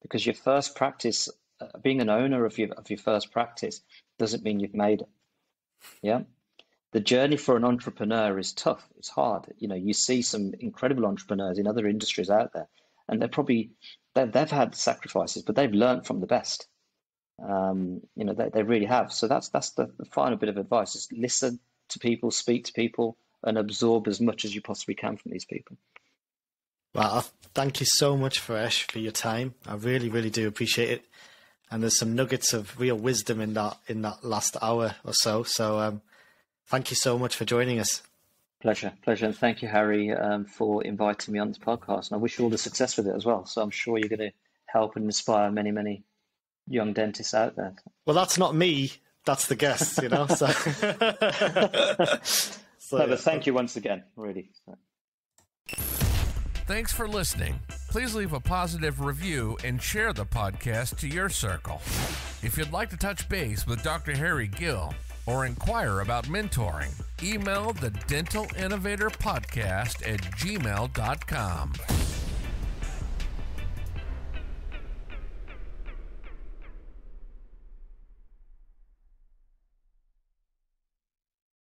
Because your first practice, being an owner of your first practice, doesn't mean you've made it. Yeah, the journey for an entrepreneur is tough. It's hard. You see some incredible entrepreneurs in other industries out there, and they've had sacrifices, but they've learned from the best. They really have. So that's the final bit of advice: is listen to people, speak to people, and absorb as much as you possibly can from these people. Well, thank you so much, Faresh, for your time. I really, really do appreciate it. And there's some nuggets of real wisdom in that last hour or so. So thank you so much for joining us. Pleasure. And thank you, Harry, for inviting me on this podcast. And I wish you all the success with it as well. So I'm sure you're going to help and inspire many, many young dentists out there. Well, that's not me. That's the guests, So, no, but thank you once again, really. Thanks for listening. Please leave a positive review and share the podcast to your circle. If you'd like to touch base with Dr. Harry Gill or inquire about mentoring, email the Dental Innovator Podcast at gmail.com.